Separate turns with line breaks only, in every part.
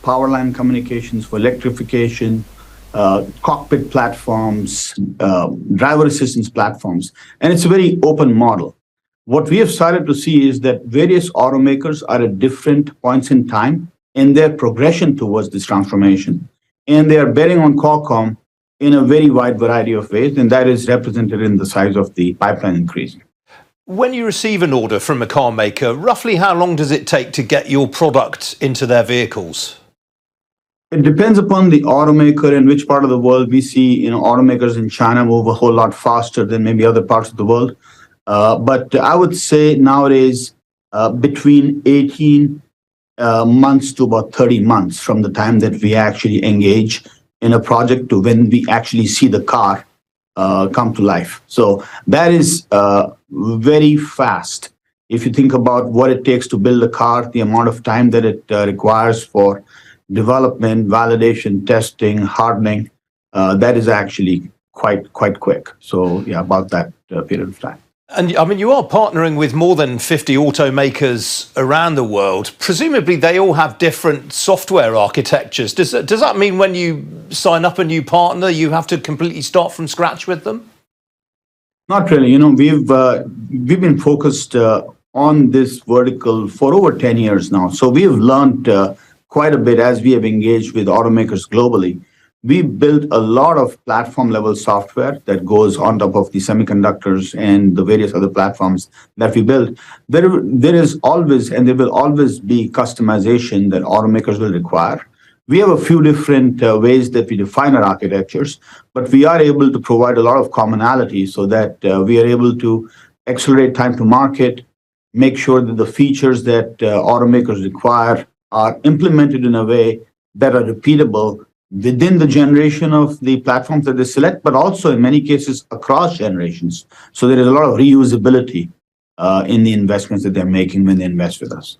power line communications for electrification, cockpit platforms, driver assistance platforms, and it's a very open model. What we have started to see is that various automakers are at different points in time in their progression towards this transformation, and they are betting on Qualcomm in a very wide variety of ways, and that is represented in the size of the pipeline increasing.
When you receive an order from a car maker, roughly how long does it take to get your product into their vehicles?
It depends upon the automaker and which part of the world. We see, automakers in China move a whole lot faster than maybe other parts of the world. But I would say nowadays between 18 months to about 30 months from the time that we actually engage in a project to when we actually see the car come to life. So that is very fast. If you think about what it takes to build a car, the amount of time that it requires for development, validation, testing, hardening, that is actually quite quick. So yeah, about that period of time.
And I mean, you are partnering with more than 50 automakers around the world. Presumably, they all have different software architectures. Does that mean when you sign up a new partner, you have to completely start from scratch with them?
Not really. We've been focused on this vertical for over 10 years now. So we have learned quite a bit as we have engaged with automakers globally. We built a lot of platform level software that goes on top of the semiconductors and the various other platforms that we build. There is always, and there will always be customization that automakers will require. We have a few different ways that we define our architectures, but we are able to provide a lot of commonality so that we are able to accelerate time to market, make sure that the features that automakers require are implemented in a way that are repeatable within the generation of the platforms that they select, but also in many cases across generations. So there is a lot of reusability in the investments that they're making when they invest with us.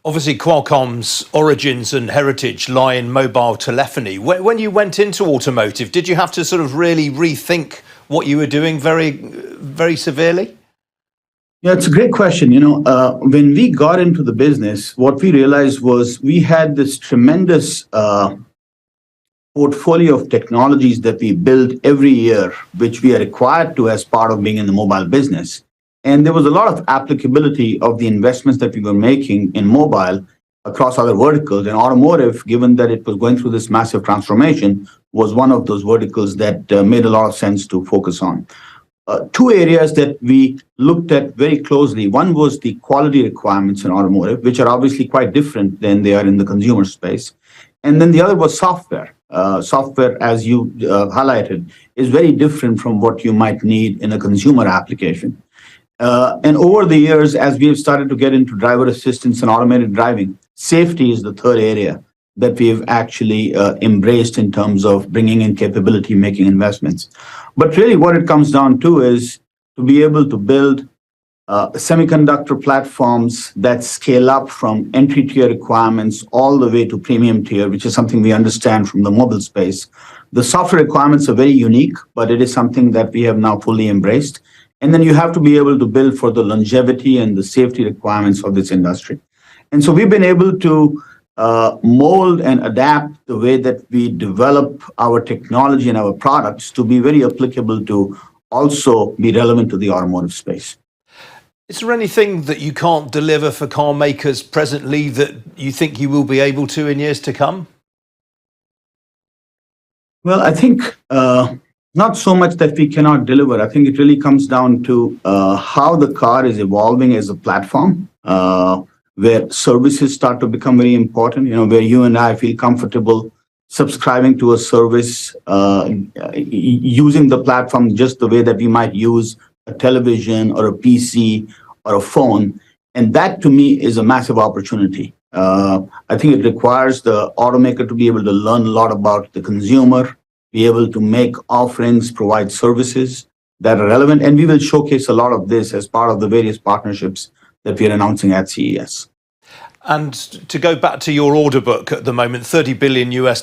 Obviously, Qualcomm's origins and heritage lie in mobile telephony. When you went into automotive, did you have to sort of really rethink what you were doing very, very severely?
Yeah, it's a great question. When we got into the business, what we realized was we had this tremendous portfolio of technologies that we build every year, which we are required to as part of being in the mobile business. And there was a lot of applicability of the investments that we were making in mobile across other verticals. And automotive, given that it was going through this massive transformation, was one of those verticals that made a lot of sense to focus on. Two areas that we looked at very closely. One was the quality requirements in automotive, which are obviously quite different than they are in the consumer space. And then the other was software. Software, as you highlighted, is very different from what you might need in a consumer application. And over the years, as we have started to get into driver assistance and automated driving, safety is the third area that we've actually embraced in terms of bringing in capability, making investments. But really what it comes down to is to be able to build semiconductor platforms that scale up from entry tier requirements all the way to premium tier, which is something we understand from the mobile space. The software requirements are very unique, but it is something that we have now fully embraced. And then you have to be able to build for the longevity and the safety requirements of this industry. And so we've been able to mold and adapt the way that we develop our technology and our products to be very applicable to also be relevant to the automotive space.
Is there anything that you can't deliver for car makers presently that you think you will be able to in years to come?
Well, I think not so much that we cannot deliver. I think it really comes down to how the car is evolving as a platform, where services start to become very important, where you and I feel comfortable subscribing to a service, using the platform just the way that we might use a television or a PC or a phone. And that to me is a massive opportunity. I think it requires the automaker to be able to learn a lot about the consumer, be able to make offerings, provide services that are relevant. And we will showcase a lot of this as part of the various partnerships that we are announcing at CES.
And to go back to your order book at the moment, $30 billion US.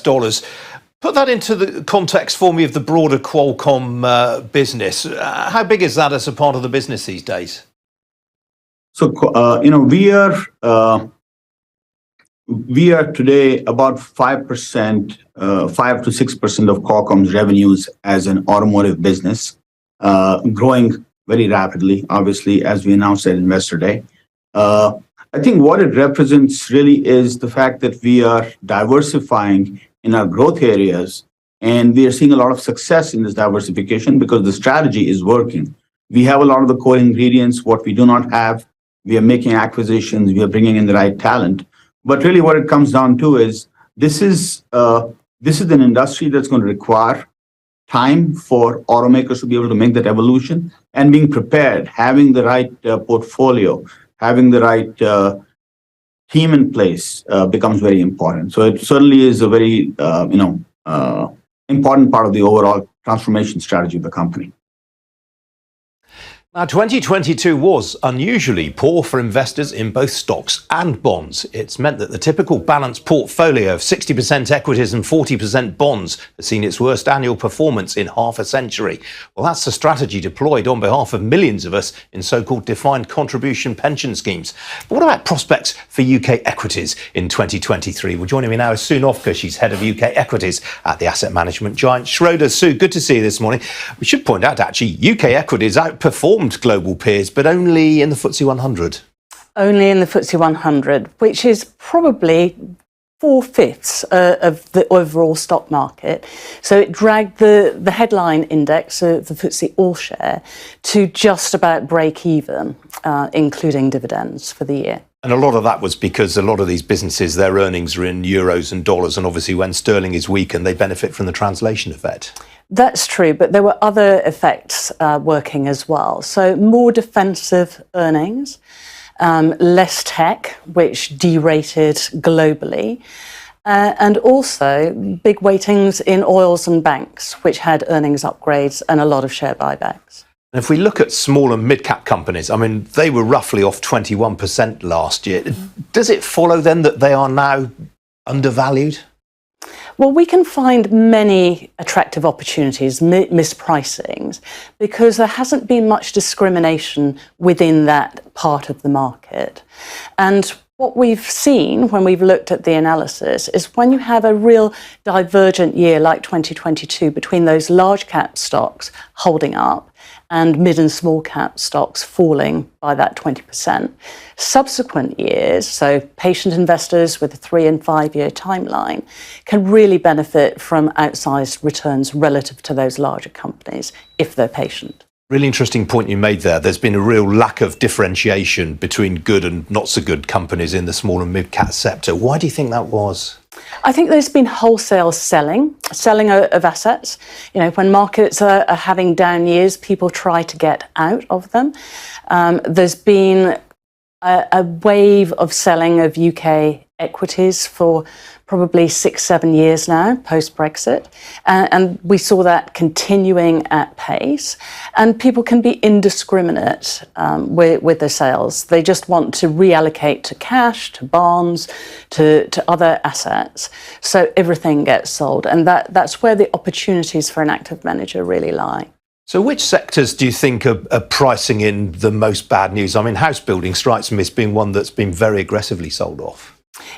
Put that into the context for me of the broader Qualcomm business. How big is that as a part of the business these days?
So, we are we are today about 5%, 5 to 6% of Qualcomm's revenues as an automotive business, growing very rapidly, obviously, as we announced at Investor Day. I think what it represents really is the fact that we are diversifying in our growth areas, and we are seeing a lot of success in this diversification because the strategy is working. We have a lot of the core ingredients. What we do not have, we are making acquisitions, we are bringing in the right talent. But really, what it comes down to is this is an industry that's going to require time for automakers to be able to make that evolution, and being prepared, having the right portfolio, having the right team in place becomes very important. So it certainly is a very important part of the overall transformation strategy of the company.
Now, 2022 was unusually poor for investors in both stocks and bonds. It's meant that the typical balanced portfolio of 60% equities and 40% bonds has seen its worst annual performance in half a century. Well, that's the strategy deployed on behalf of millions of us in so-called defined contribution pension schemes. But what about prospects for UK equities in 2023? Well, joining me now is Sue Novka. She's head of UK equities at the asset management giant Schroders. Sue, good to see you this morning. We should point out, actually, UK equities outperformed global peers, but only in the FTSE 100.
Only in the FTSE 100, which is probably 4/5 of the overall stock market. So it dragged the headline index, the FTSE All Share, to just about break even, including dividends for the year.
And a lot of that was because a lot of these businesses, their earnings are in euros and dollars, and obviously when sterling is weakened, they benefit from the translation effect.
That's true, but there were other effects working as well. So more defensive earnings, less tech, which derated globally, and also big weightings in oils and banks, which had earnings upgrades and a lot of share buybacks.
And if we look at small and mid-cap companies, I mean, they were roughly off 21% last year. Does it follow then that they are now undervalued?
Well, we can find many attractive opportunities, mispricings, because there hasn't been much discrimination within that part of the market. And what we've seen when we've looked at the analysis is when you have a real divergent year like 2022 between those large cap stocks holding up and mid and small cap stocks falling by that 20%. Subsequent years, so patient investors with a 3 and 5 year timeline, can really benefit from outsized returns relative to those larger companies if they're patient.
Really interesting point you made there. There's been a real lack of differentiation between good and not so good companies in the small and mid-cap sector. Why do you think that was?
I think there's been wholesale selling of assets. You know, when markets are having down years, people try to get out of them. There's been a wave of selling of UK equities for probably 6-7 years now, post-Brexit. And we saw that continuing at pace. And people can be indiscriminate with their sales. They just want to reallocate to cash, to bonds, to other assets. So everything gets sold. And that's where the opportunities for an active manager really lie.
So which sectors do you think are pricing in the most bad news? I mean, house building strikes me as being one that's been very aggressively sold off.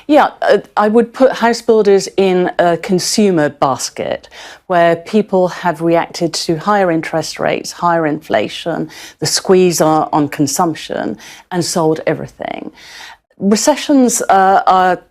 Yeah, I would put house builders in a consumer basket where people have reacted to higher interest rates, higher inflation, the squeeze on consumption, and sold everything. Recessions are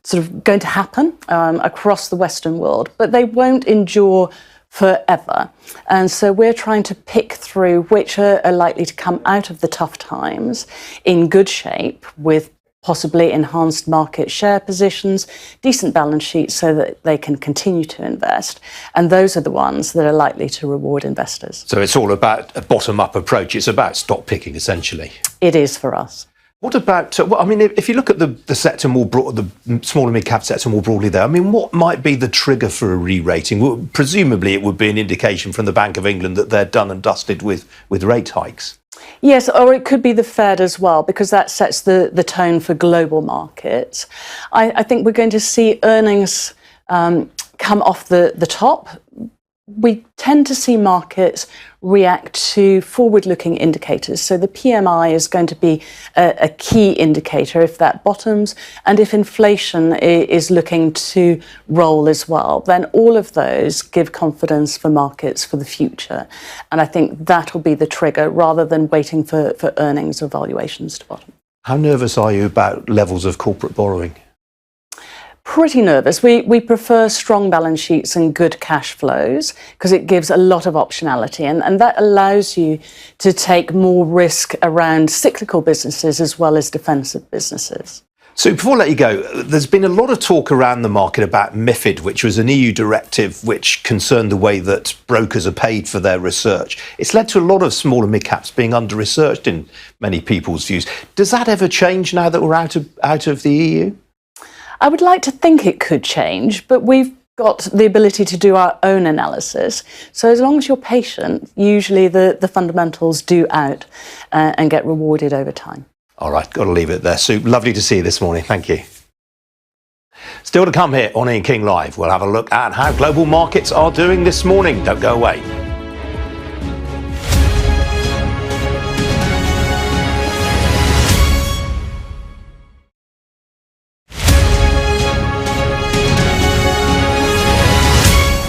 sort of going to happen across the Western world, but they won't endure forever. And so we're trying to pick through which are likely to come out of the tough times in good shape with possibly enhanced market share positions, decent balance sheets so that they can continue to invest. And those are the ones that are likely to reward investors.
So it's all about a bottom-up approach. It's about stock picking, essentially.
It is for us.
What about, well, I mean, if you look at the sector more broad, the small and mid-cap sector more broadly there, I mean, what might be the trigger for a re-rating? Well, presumably it would be an indication from the Bank of England that they're done and dusted with rate hikes.
Yes, or it could be the Fed as well, because that sets the tone for global markets. I think we're going to see earnings come off the top, we tend to see markets react to forward-looking indicators. So the PMI is going to be a key indicator if that bottoms, and if inflation is looking to roll as well, then all of those give confidence for markets for the future. And I think that'll be the trigger rather than waiting for earnings or valuations to bottom.
How nervous are you about levels of corporate borrowing?
Pretty nervous. We prefer strong balance sheets and good cash flows because it gives a lot of optionality, and that allows you to take more risk around cyclical businesses as well as defensive businesses.
So before I let you go, there's been a lot of talk around the market about MiFID, which was an EU directive which concerned the way that brokers are paid for their research. It's led to a lot of small and mid-caps being under-researched in many people's views. Does that ever change now that we're out of the EU?
I would like to think it could change, but we've got the ability to do our own analysis. So as long as you're patient, usually the fundamentals do out and get rewarded over time.
All right, got to leave it there. Sue, lovely to see you this morning. Thank you. Still to come here on Ian King Live, we'll have a look at how global markets are doing this morning. Don't go away.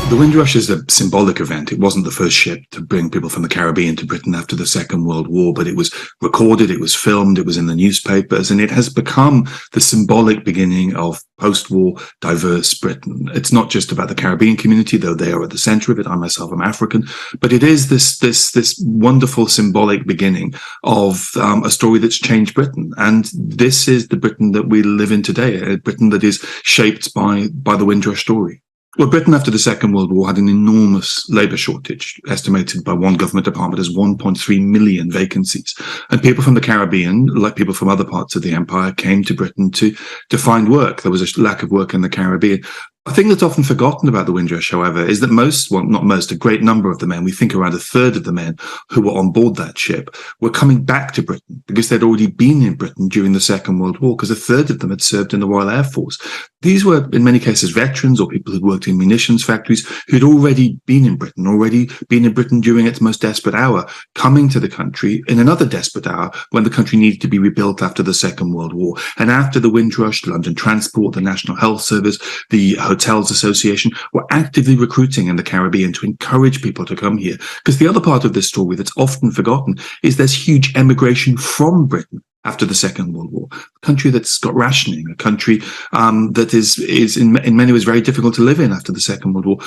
The Windrush is a symbolic event. It wasn't the first ship to bring people from the Caribbean to Britain after the Second World War, but it was recorded, it was filmed, it was in the newspapers, and it has become the symbolic beginning of post-war diverse Britain. It's not just about the Caribbean community, though they are at the center of it. I myself am African, but it is this wonderful symbolic beginning of a story that's changed Britain. And this is the Britain that we live in today, a Britain that is shaped by the Windrush story. Well, Britain after the Second World War had an enormous labour shortage, estimated by one government department as 1.3 million vacancies. And people from the Caribbean, like people from other parts of the empire, came to Britain to find work. There was a lack of work in the Caribbean. A thing that's often forgotten about the Windrush, however, is that a great number of the men, we think around a third of the men who were on board that ship, were coming back to Britain because they'd already been in Britain during the Second World War, because a third of them had served in the Royal Air Force. These were, in many cases, veterans or people who'd worked in munitions factories who'd already been in Britain during its most desperate hour, coming to the country in another desperate hour when the country needed to be rebuilt after the Second World War. And after the Windrush, London Transport, the National Health Service, the Hotels Association were actively recruiting in the Caribbean to encourage people to come here. Because the other part of this story that's often forgotten is there's huge emigration from Britain after the Second World War, a country that's got rationing, a country that is in many ways very difficult to live in after the Second World War.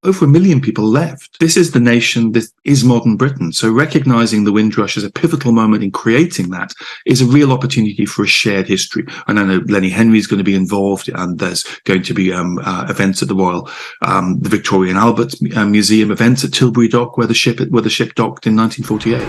Over 1 million people left. This is the nation that is modern Britain. So recognizing the Windrush as a pivotal moment in creating that is a real opportunity for a shared history. And I know Lenny Henry is going to be involved, and there's going to be events at the Victoria and Albert Museum, events at Tilbury Dock where the ship docked in 1948.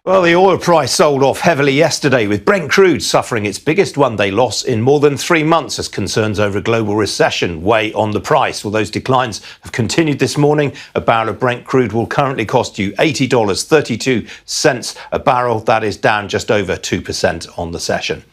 Well, the oil price sold off heavily yesterday, with Brent crude suffering its biggest one-day loss in more than 3 months as concerns over a global recession weigh on the price. Well, those declines have continued this morning. A barrel of Brent crude will currently cost you $80.32 a barrel. That is down just over 2% on the session.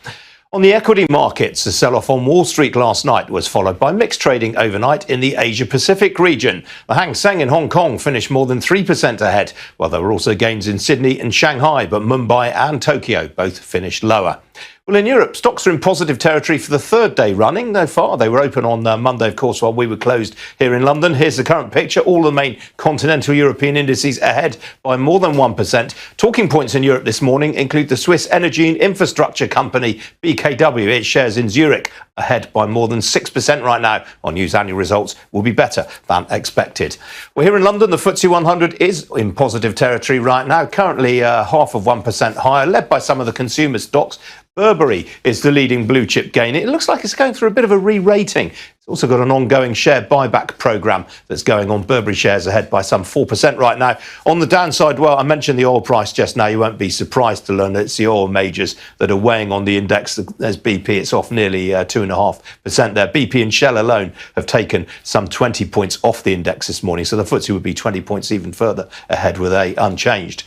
On the equity markets, the sell-off on Wall Street last night was followed by mixed trading overnight in the Asia-Pacific region. The Hang Seng in Hong Kong finished more than 3% ahead, while there were also gains in Sydney and Shanghai, but Mumbai and Tokyo both finished lower. Well, in Europe, stocks are in positive territory for the third day running. So far, they were open on Monday, of course, while we were closed here in London. Here's the current picture. All the main continental European indices ahead by more than 1%. Talking points in Europe this morning include the Swiss energy and infrastructure company BKW. Its shares in Zurich ahead by more than 6% right now on news. Annual results will be better than expected. Well, here in London, the FTSE 100 is in positive territory right now, currently 0.5% higher, led by some of the consumer stocks. Burberry is the leading blue chip gainer. It looks like it's going through a bit of a re-rating. It's also got an ongoing share buyback programme that's going on. Burberry shares ahead by some 4% right now. On the downside, well, I mentioned the oil price just now. You won't be surprised to learn that it's the oil majors that are weighing on the index. There's BP, it's off nearly 2.5% there. BP and Shell alone have taken some 20 points off the index this morning, so the FTSE would be 20 points even further ahead with A unchanged.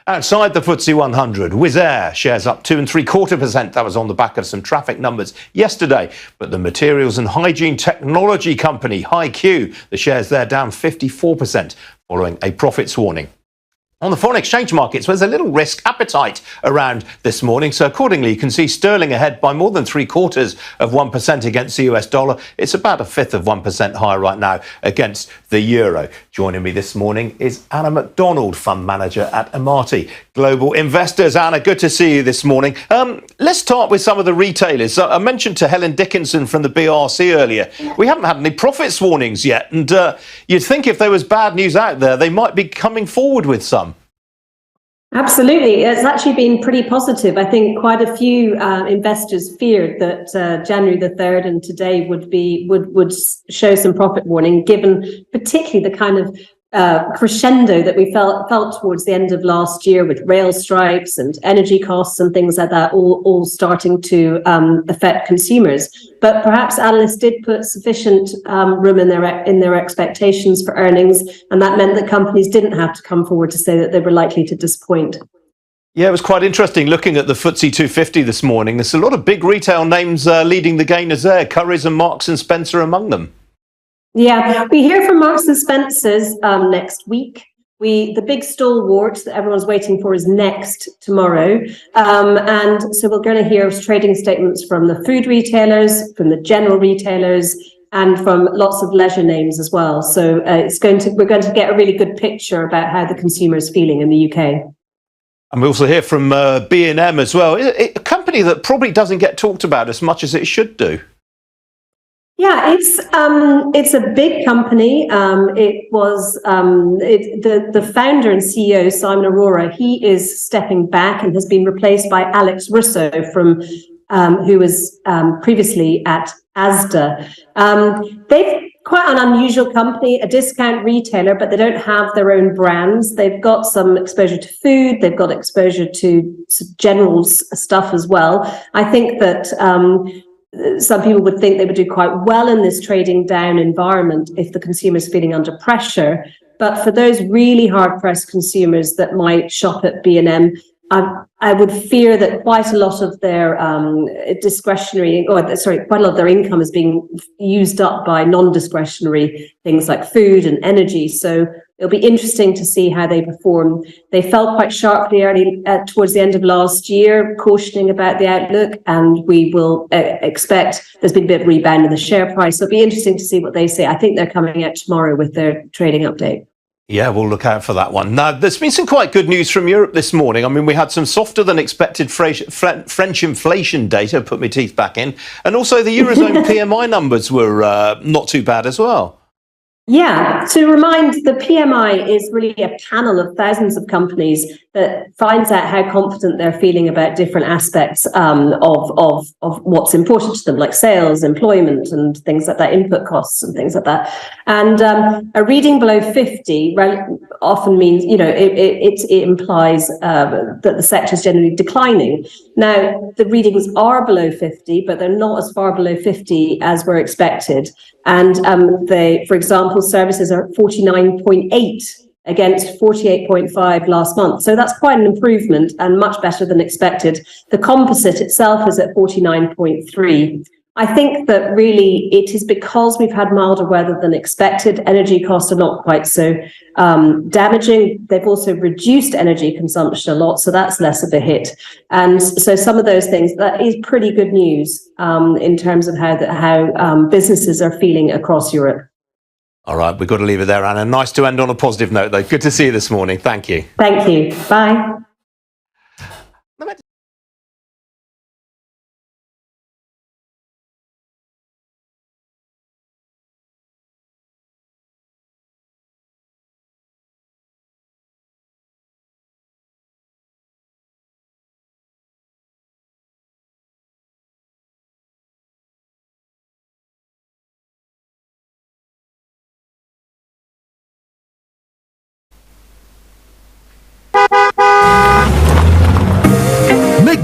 Outside the FTSE 100, Wizz Air shares up 2.75%. That was on the back of some traffic numbers yesterday. But the materials and hygiene technology company, HiQ, the shares there down 54% following a profits warning. On the foreign exchange markets, there's a little risk appetite around this morning. So accordingly, you can see sterling ahead by more than 0.75% against the US dollar. It's about 1/5% higher right now against the euro. Joining me this morning is Anna MacDonald, fund manager at Amati Global Investors. Anna, good to see you this morning. Let's start with some of the retailers. I mentioned to Helen Dickinson from the BRC earlier, we haven't had any profits warnings yet. And you'd think if there was bad news out there, they might be coming forward with some.
Absolutely. It's actually been pretty positive. I think quite a few investors feared that January the 3rd and today would show some profit warning, given particularly the kind of crescendo that we felt towards the end of last year with rail strikes and energy costs and things like that, all starting to affect consumers. But perhaps analysts did put sufficient room in their expectations for earnings, and that meant that companies didn't have to come forward to say that they were likely to disappoint.
Yeah, it was quite interesting looking at the FTSE 250 this morning. There's a lot of big retail names leading the gainers there, Currys and Marks and Spencer among them.
Yeah, we hear from Marks and Spencer's next week. The big stalwart that everyone's waiting for is next tomorrow. And so we're going to hear trading statements from the food retailers, from the general retailers, and from lots of leisure names as well. So we're going to get a really good picture about how the consumer is feeling in the UK.
And we also hear from B&M as well, a company that probably doesn't get talked about as much as it should do.
Yeah, it's a big company. It was the founder and CEO, Simon Arora. He is stepping back and has been replaced by Alex Russo who was previously at Asda. They've quite an unusual company, a discount retailer, but they don't have their own brands. They've got some exposure to food. They've got exposure to general stuff as well. I think that some people would think they would do quite well in this trading down environment if the consumer is feeling under pressure. But for those really hard-pressed consumers that might shop at B&M, I would fear that quite a lot of their quite a lot of their income is being used up by non-discretionary things like food and energy. So it'll be interesting to see how they perform. They fell quite sharply early towards the end of last year, cautioning about the outlook, and we will expect there's been a bit of rebound in the share price. So it'll be interesting to see what they say. I think they're coming out tomorrow with their trading update.
Yeah, we'll look out for that one. Now, there's been some quite good news from Europe this morning. I mean, we had some softer than expected French inflation data, put my teeth back in, and also the Eurozone PMI numbers were not too bad as well.
Yeah, to remind, the PMI is really a panel of thousands of companies that finds out how confident they're feeling about different aspects of what's important to them, like sales, employment, and things like that, input costs and things like that. And a reading below 50 often means, it implies that the sector is generally declining. Now, the readings are below 50, but they're not as far below 50 as were expected. And for example, services are at 49.8 against 48.5 last month. So that's quite an improvement and much better than expected. The composite itself is at 49.3. I think that really it is because we've had milder weather than expected. Energy costs are not quite so damaging. They've also reduced energy consumption a lot, so that's less of a hit. And so some of those things, that is pretty good news in terms of how businesses are feeling across Europe.
All right, we've got to leave it there, Anna. Nice to end on a positive note, though. Good to see you this morning. Thank you.
Thank you. Bye.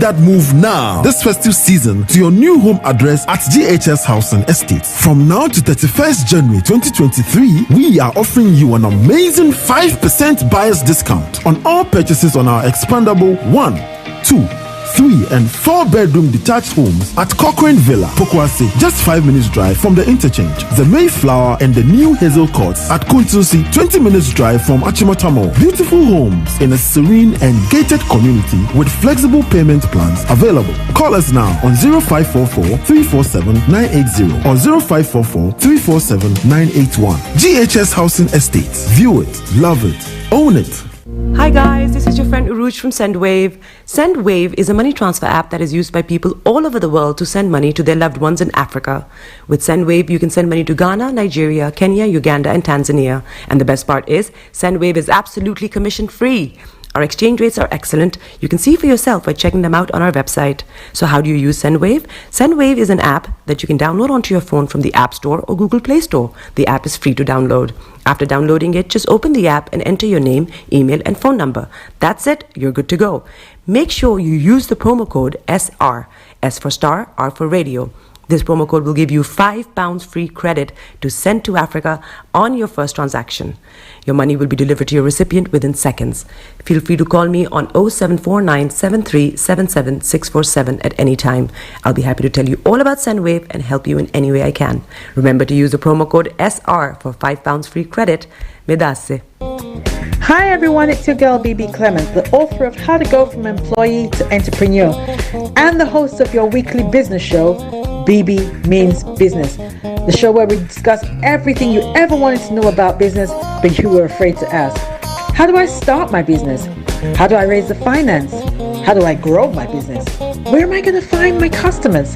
that move now this festive season to your new home address at GHS Housing Estate. From now to 31st January 2023, we are offering you an amazing 5% buyer's discount on all purchases on our expandable 1, 2, 3 and 4 bedroom detached homes at Cochrane Villa, Pokwase, just 5 minutes drive from the interchange. The Mayflower and the new Hazel Courts at Kuntusi, 20 minutes drive from Achimotamo. Beautiful homes in a serene and gated community with flexible payment plans available. Call us now on 0544 347 980 or 0544 347 981. GHS Housing Estates. View it, love it, own it.
Hi guys, this is your friend Uruj from SendWave. SendWave is a money transfer app that is used by people all over the world to send money to their loved ones in Africa. With SendWave, you can send money to Ghana, Nigeria, Kenya, Uganda, and Tanzania. And the best part is, SendWave is absolutely commission-free. Our exchange rates are excellent. You can see for yourself by checking them out on our website. So how do you use SendWave? SendWave is an app that you can download onto your phone from the App Store or Google Play Store. The app is free to download. After downloading it, just open the app and enter your name, email, and phone number. That's it. You're good to go. Make sure you use the promo code SR. S for Starr, R for Radio. This promo code will give you £5 free credit to send to Africa on your first transaction. Your money will be delivered to your recipient within seconds. Feel free to call me on 0749 7377 647 at any time. I'll be happy to tell you all about SendWave and help you in any way I can. Remember to use the promo code SR for £5 free credit. Medasse.
Hi everyone, it's your girl BB Clemens, the author of How to Go From Employee to Entrepreneur and the host of your weekly business show, BB Means Business, the show where we discuss everything you ever wanted to know about business but you were afraid to ask. How do I start my business? How do I raise the finance? How do I grow my business? Where am I going to find my customers?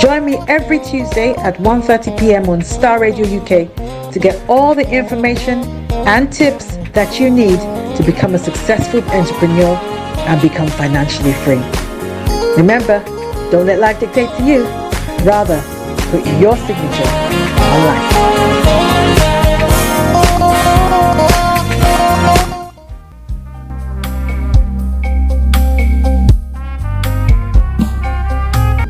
Join me every Tuesday at 1:30 p.m. on Starr Radio UK to get all the information and tips that you need to become a successful entrepreneur and become financially free. Remember, don't let life dictate to you. Rather, put your signature on life.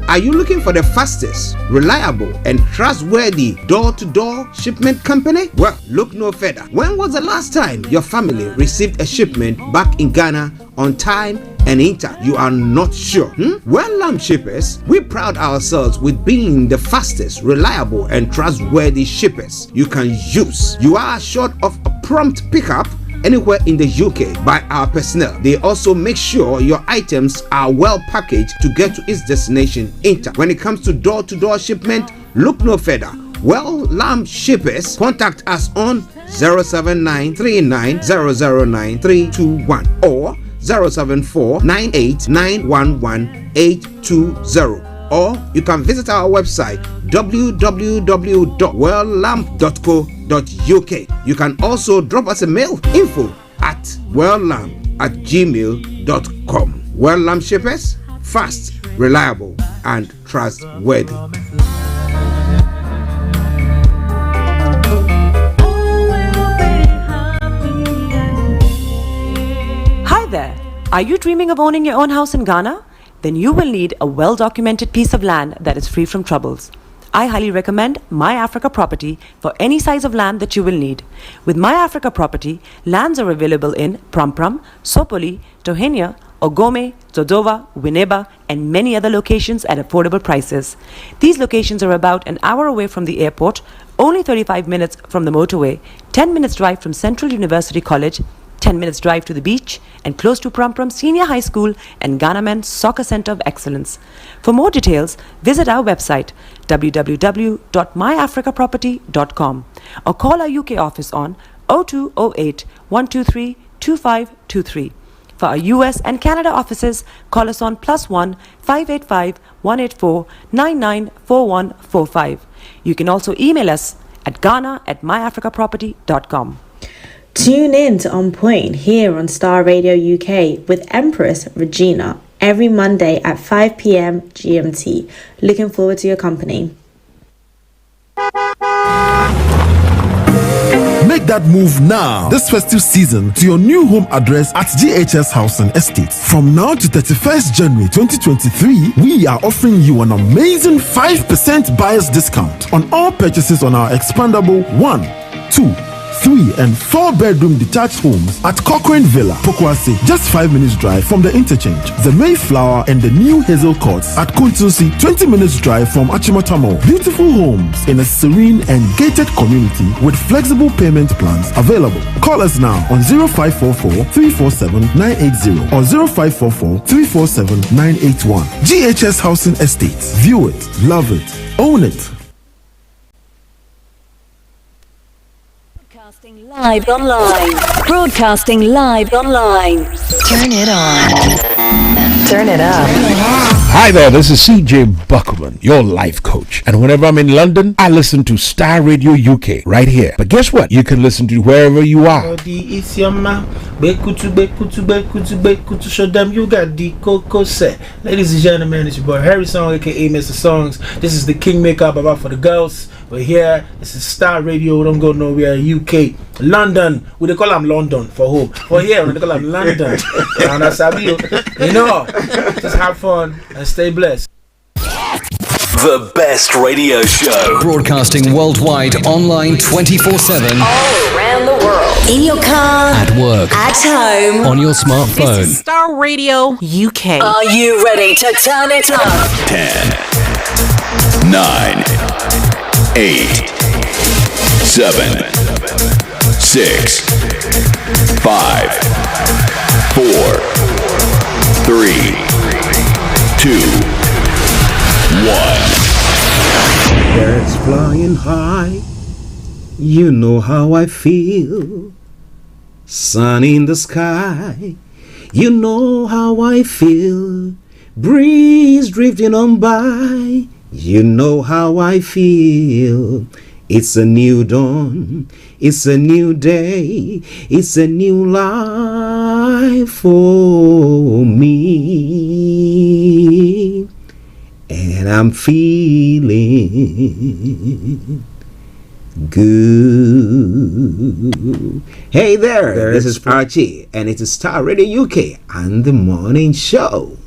Are you looking for the fastest, reliable, and trustworthy door-to-door shipment company? Well, look no further. When was the last time your family received a shipment back in Ghana on time and in time? You are not sure? Well, Lamb Shippers, we pride ourselves with being the fastest, reliable, and trustworthy shippers you can use. You are assured of a prompt pickup anywhere in the UK by our personnel. They also make sure your items are well packaged to get to its destination in time. When it comes to door-to-door shipment, look no further. Well, Lamb Shippers, contact us on 07939009321 or 07498911820. Or you can visit our website www.welllamp.co.uk. You can also drop us a mail, info@welllamp@gmail.com. Well Lamp Shippers, fast, reliable, and trustworthy.
Hi there. Are you dreaming of owning your own house in Ghana? Then you will need a well-documented piece of land that is free from troubles. I highly recommend My Africa Property for any size of land that you will need. With My Africa Property, lands are available in Prampram, Sopoli, Tohenia, Ogome, Dodova, Winneba, and many other locations at affordable prices. These locations are about an hour away from the airport, only 35 minutes from the motorway, 10 minutes drive from Central University College, 10 minutes drive to the beach, and close to Prampram Senior High School and Ghana Men's Soccer Center of Excellence. For more details, visit our website www.myafricaproperty.com or call our UK office on 0208 123 2523. For our US and Canada offices, call us on +1 585 184 994145. You can also email us at ghana@myafricaproperty.com.
Tune in to On Point here on Starr Radio UK with Empress Regina every Monday at 5 p.m. GMT. Looking forward to your company.
Make Make that move now this festive season to your new home address at GHS Housing Estate. From now to 31st January 2023, we are offering you an amazing 5% buyer's discount on all purchases on our expandable 1, 2, 3 and 4 bedroom detached homes at Cochrane Villa, Pokwase, just 5 minutes drive from the interchange. The Mayflower and the new Hazel Courts at Kuntusi, 20 minutes drive from Achimatamo. Beautiful homes in a serene and gated community with flexible payment plans available. Call us now on 0544 347 980 or 0544 347 981. GHS Housing Estates. View it, love it, own it.
Live online. Broadcasting live online. Turn it on. Turn it up.
Hi there, this is CJ Buckman, your life coach. And whenever I'm in London, I listen to Starr Radio UK right here. But guess what? You can listen to wherever you are.
Show them you got the coco set. Ladies and gentlemen, it's your boy Harry Song, aka Mr. Songs. This is the Kingmaker Baba for the girls. We're here. This is Starr Radio. Don't go nowhere. UK, London. We they call them London for home. For here, we they call them London. And that's how you know. Just have fun and stay blessed.
The best radio show. Broadcasting worldwide, online 24/7.
All around the world. In your car.
At work.
At home.
On your smartphone.
This is Starr Radio UK. Are you ready to turn it up?
10, 9, 8, 7, 6, 5, 4, 3, 2, 1.
Birds flying high, you know how I feel. Sun in the sky, you know how I feel. Breeze drifting on by, you know how I feel. It's a new dawn, it's a new day, it's a new life for me. And I'm feeling good. Hey there, this is Archie, and it is Starr Radio UK and the morning show.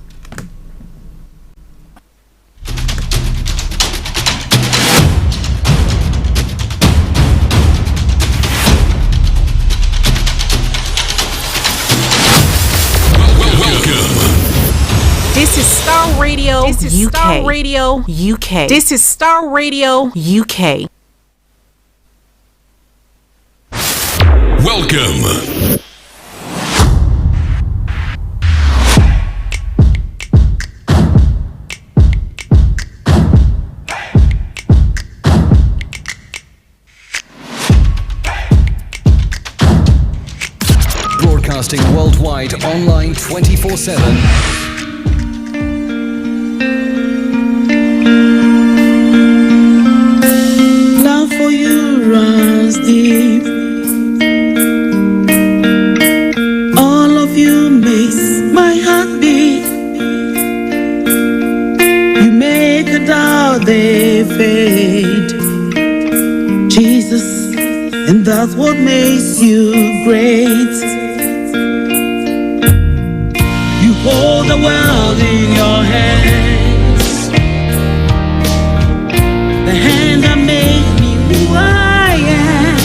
This is Starr Radio. This is UK. Starr Radio UK. This is Starr Radio UK.
Welcome. Broadcasting worldwide, online 24/7.
Love for you runs deep. All of you makes my heart beat. You make a doubt they fade, Jesus, and that's what makes you great. You hold the world in your hands, the hand that made me who I am.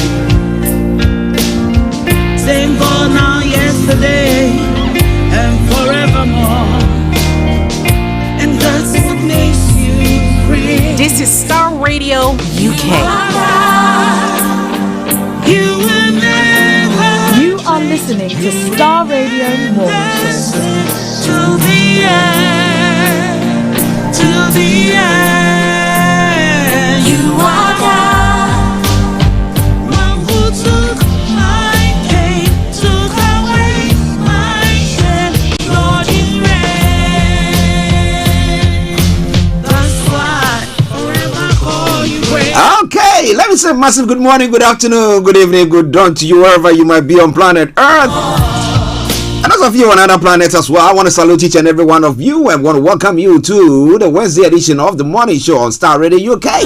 Same God now, yesterday, and forevermore. And that's what makes you great.
This is Starr Radio UK.
You will never.
You are listening to Starr Radio Morning Show.
To the end, to the end. You are God, one who took my pain, took away my shame. Lord, you reign. That's why forever call you great.
Okay, let me say massive good morning, good afternoon, good evening, good dawn to you wherever you might be on planet Earth. And those of you on other planets as well, I want to salute each and every one of you and want to welcome you to the Wednesday edition of the morning show on Starr Radio UK.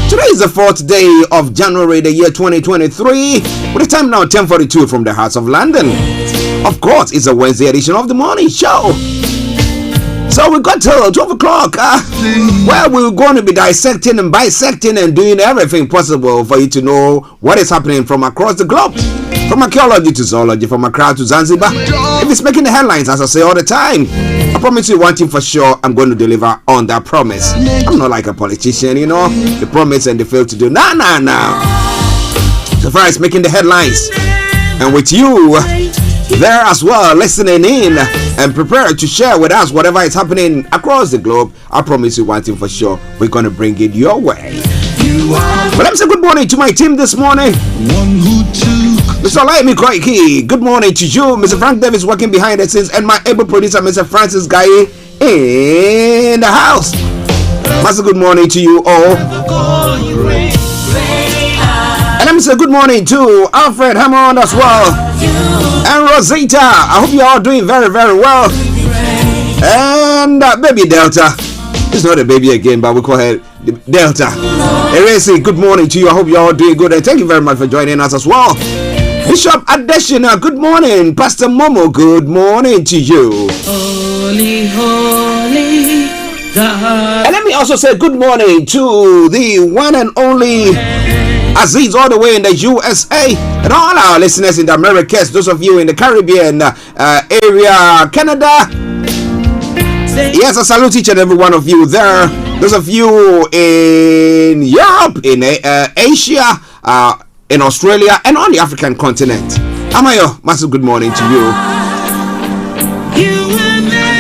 Today is the 4th day of January, the year 2023. With the time now 10:42 from the heart of London. Of course, it's a Wednesday edition of the morning show. So we got till 12 o'clock, where we're going to be dissecting and bisecting and doing everything possible for you to know what is happening from across the globe. From archaeology to zoology, from Accra to Zanzibar. If it's making the headlines, as I say all the time, I promise you one thing for sure, I'm going to deliver on that promise. I'm not like a politician, you know. They promise and they fail to do. Nah. So far it's making the headlines. And with you there as well, listening in and prepared to share with us whatever is happening across the globe, I promise you one thing for sure, we're going to bring it your way. But let me say good morning to my team this morning. Mr. Olayomi Koiki, good morning to you. Mr. Frank Davis working behind the scenes, and my able producer, Mr. Francis Guy, in the house. Master, good morning to you all. And let me say good morning to Alfred Hammond as well, and Rosita. I hope you are all doing very, very well. And baby Delta, it's not a baby again, but we call her Delta. Eresi, good morning to you. I hope you're all doing good, and thank you very much for joining us as well. Bishop Adeshina, good morning. Pastor Momo, good morning to you.
Holy, holy God.
And let me also say good morning to the one and only Aziz, all the way in the USA, and all our listeners in the Americas, those of you in the Caribbean area, Canada. Yes, I salute each and every one of you there. Those of you in Europe, in Asia, in Australia, and on the African continent. Amayo, massive good morning to you.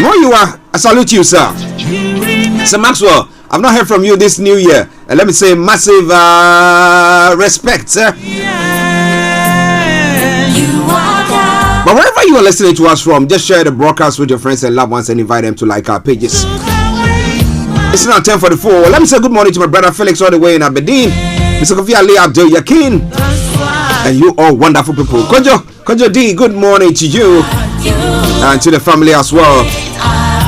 Where you are, I salute you, sir. Sir Maxwell, I've not heard from you this new year. And let me say massive respect, sir. But wherever you are listening to us from, just share the broadcast with your friends and loved ones and invite them to like our pages. It's now 10:44. Let me say good morning to my brother Felix all the way in Aberdeen. Mr. Kofi Ali Abdul Yakin, and you all wonderful people. Kojo D, good morning to you and to the family as well.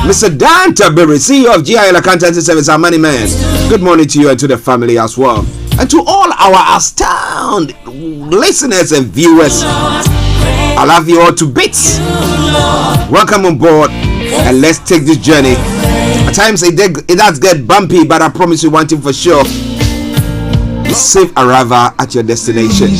Mr. Dan Tabiri, CEO of GIL Accountancy Service, our money man. Good morning to you and to the family as well. And to all our astounding listeners and viewers, I love you all to bits. Welcome on board, and let's take this journey. At times it does get bumpy, but I promise you one thing for sure. Safe arrival at your destination.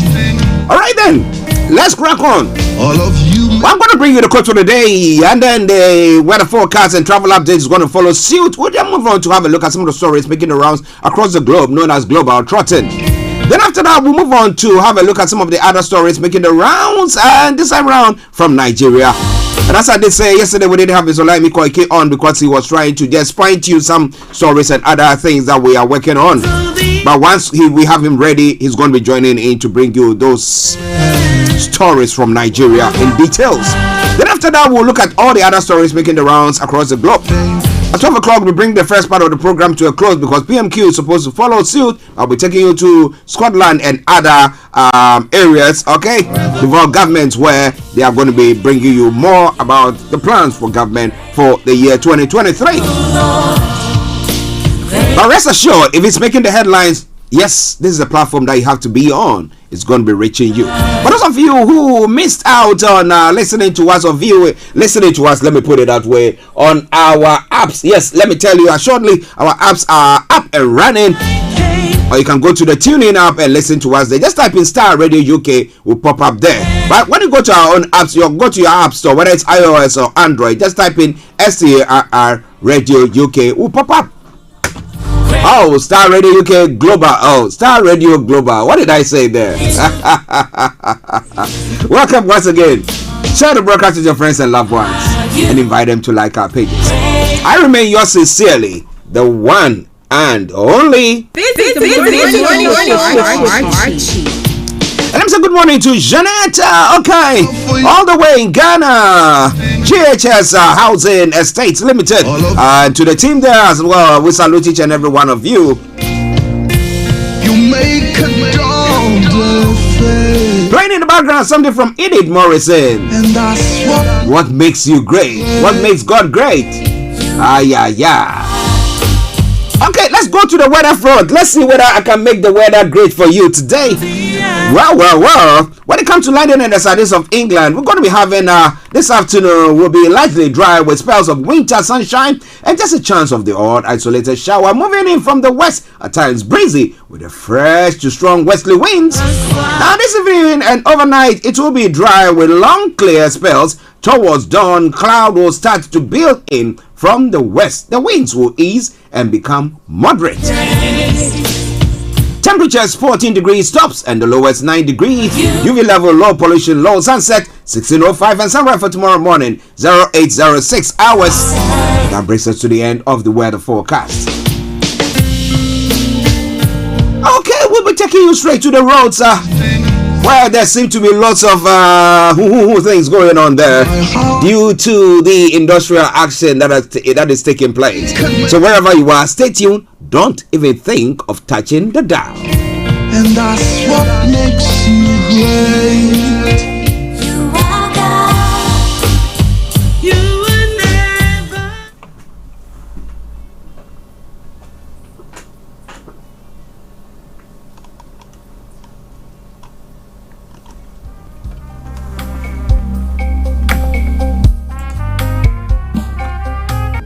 Alright then, let's crack on. All of you. Well, I'm going to bring you the quote for the day, and then the weather forecast and travel updates is going to follow suit. We'll then move on to have a look at some of the stories making the rounds across the globe, known as Global Trotting. Then after that, we'll move on to have a look at some of the other stories making the rounds, and this time around from Nigeria. And as I did say yesterday, we didn't have Mr. Olayomi Koiki on because he was trying to just point you some stories and other things that we are working on. But once we have him ready, he's going to be joining in to bring you those stories from Nigeria in details. Then after that, we'll look at all the other stories making the rounds across the globe. At 12 o'clock, we bring the first part of the program to a close because PMQ is supposed to follow suit. I'll be taking you to Scotland and other areas, okay, involve governments where they are going to be bringing you more about the plans for government for the year 2023. But rest assured, if it's making the headlines, yes, this is a platform that you have to be on. It's going to be reaching you. But those of you who missed out on listening to us or listening to us, let me put it that way, on our apps. Yes, let me tell you shortly, our apps are up and running. Or you can go to the TuneIn app and listen to us there. Just type in Starr Radio UK, will pop up there. But when you go to our own apps, you'll go to your app store, whether it's iOS or Android. Just type in STARR Radio UK, will pop up. Oh, Starr Radio UK Global. Oh, Starr Radio Global. What did I say there? Welcome once again. Share the broadcast with your friends and loved ones and invite them to like our pages. I remain yours sincerely, the one and only. Archie. And I'm saying good morning to Jeanette, okay, all the way in Ghana, GHS Housing Estates Limited, and to the team there as well. We salute each and every one of you. You make playing in the background something from Edith Morrison. And that's what makes you great. What makes God great? Yeah. Okay, let's go to the weather front. Let's see whether I can make the weather great for you today. Well. When it comes to London and the southeast of England, we're going to be having this afternoon will be largely dry with spells of winter sunshine and just a chance of the odd isolated shower. Moving in from the west, at times breezy with a fresh to strong westerly winds. Now this evening and overnight, it will be dry with long clear spells. Towards dawn, cloud will start to build in from the west. The winds will ease and become moderate. Temperatures 14 degrees tops and the lowest 9 degrees. UV level low, pollution low, sunset 16:05 and sunrise for tomorrow morning 0806 hours. That brings us to the end of the weather forecast. Okay, we'll be taking you straight to the roads, where there seem to be lots of things going on there due to the industrial action that is taking place. So wherever you are, stay tuned. Don't even think of touching the dial.
And that's what makes you great. You are God. You were never.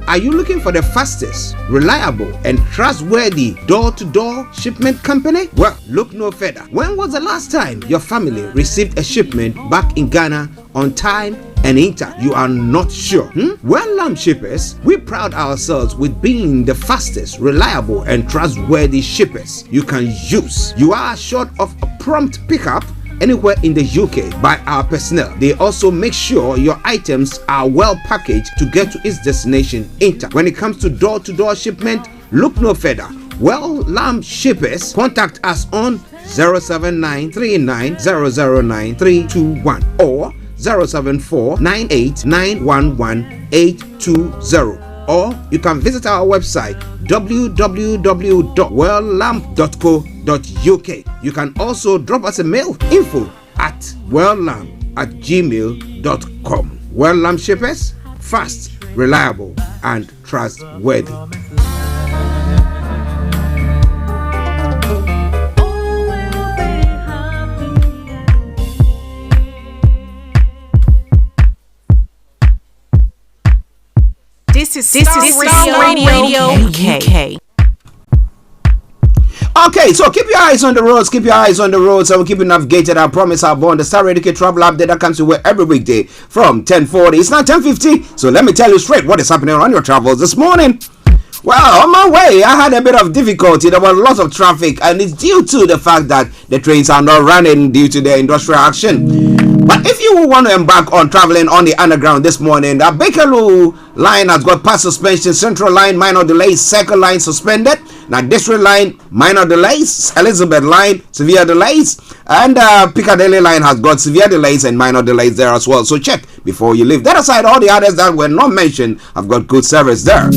Are you looking for the fastest, reliable, and trustworthy door-to-door shipment company? Well, look no further. When was the last time your family received a shipment back in Ghana on time and in time? You are not sure? Well, shippers, we pride ourselves with being the fastest, reliable, and trustworthy shippers you can use. You are assured of a prompt pickup anywhere in the UK by our personnel. They also make sure your items are well packaged to get to its destination in time. When it comes to door-to-door shipment, look no further. Well, Lamb Shippers, contact us on 07939009321 or 07498911820. Or you can visit our website www.welllamp.co.uk. You can also drop us a mail, info@welllamp@gmail.com. Well Lamp Shippers, fast, reliable, and trustworthy.
This is Starr Radio UK.
Okay, so keep your eyes on the roads. Keep your eyes on the roads. I will keep you navigated. I promise I'll be on the Starr Radio UK travel update that comes to you every weekday from 10:40. It's now 10:50. So let me tell you straight what is happening on your travels this morning. Well, on my way, I had a bit of difficulty. There was lots of traffic, and it's due to the fact that the trains are not running due to the industrial action. But if you want to embark on traveling on the underground this morning, the Bakerloo line has got past suspension, Central line minor delays, Circle line suspended. Now District line minor delays, Elizabeth line severe delays, and Piccadilly line has got severe delays and minor delays there as well. So check before you leave. That aside, all the others that were not mentioned have got good service there.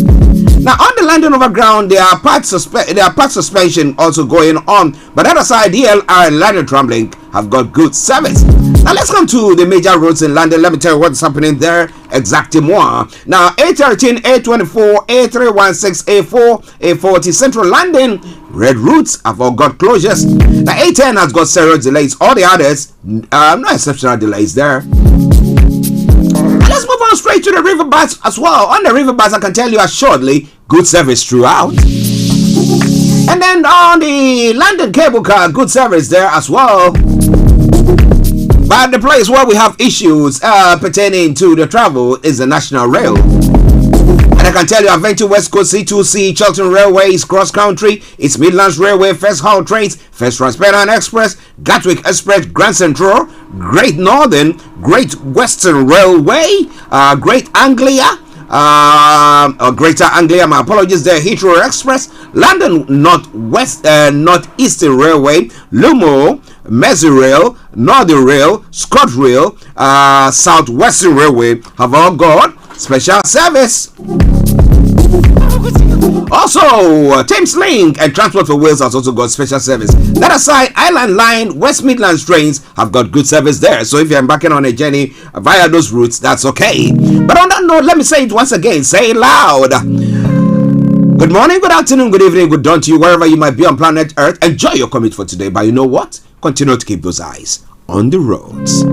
Now on the London Overground, there are part suspension also going on, but that aside, DLR and London Tramlink have got good service. Now let's come to the major roads in London. Let me tell you what's happening there exactement. Now A13, A24, A316, A4, A40, Central London, red routes have all got closures. Now A10 has got serious delays. All the others, no exceptional delays there. Let's move on straight to the river bus as well. On the river bus, I can tell you assuredly, good service throughout. And then on the London cable car, good service there as well. But the place where we have issues pertaining to the travel is the National Rail. And I can tell you, Adventure West Coast C2C, Charlton Railways, Cross Country, East Midlands Railway, First Hull Trains, First Transparent Express, Gatwick Express, Grand Central, Great Northern, Great Western Railway, Great Anglia, Greater Anglia, my apologies there, Heathrow Express, London Northeastern Railway, Lumo, Merseyrail, Northern Rail, ScotRail, Southwestern Railway have all got special service. Also, Thames Link and Transport for Wales has also got special service. That aside, Island Line, West Midlands trains have got good service there. So if you're embarking on a journey via those routes, that's okay. But on that note, let me say it once again, say it loud. Good morning, good afternoon, good evening, good dawn to you, wherever you might be on planet Earth. Enjoy your commute for today, but you know what? Continue to keep those eyes on the roads.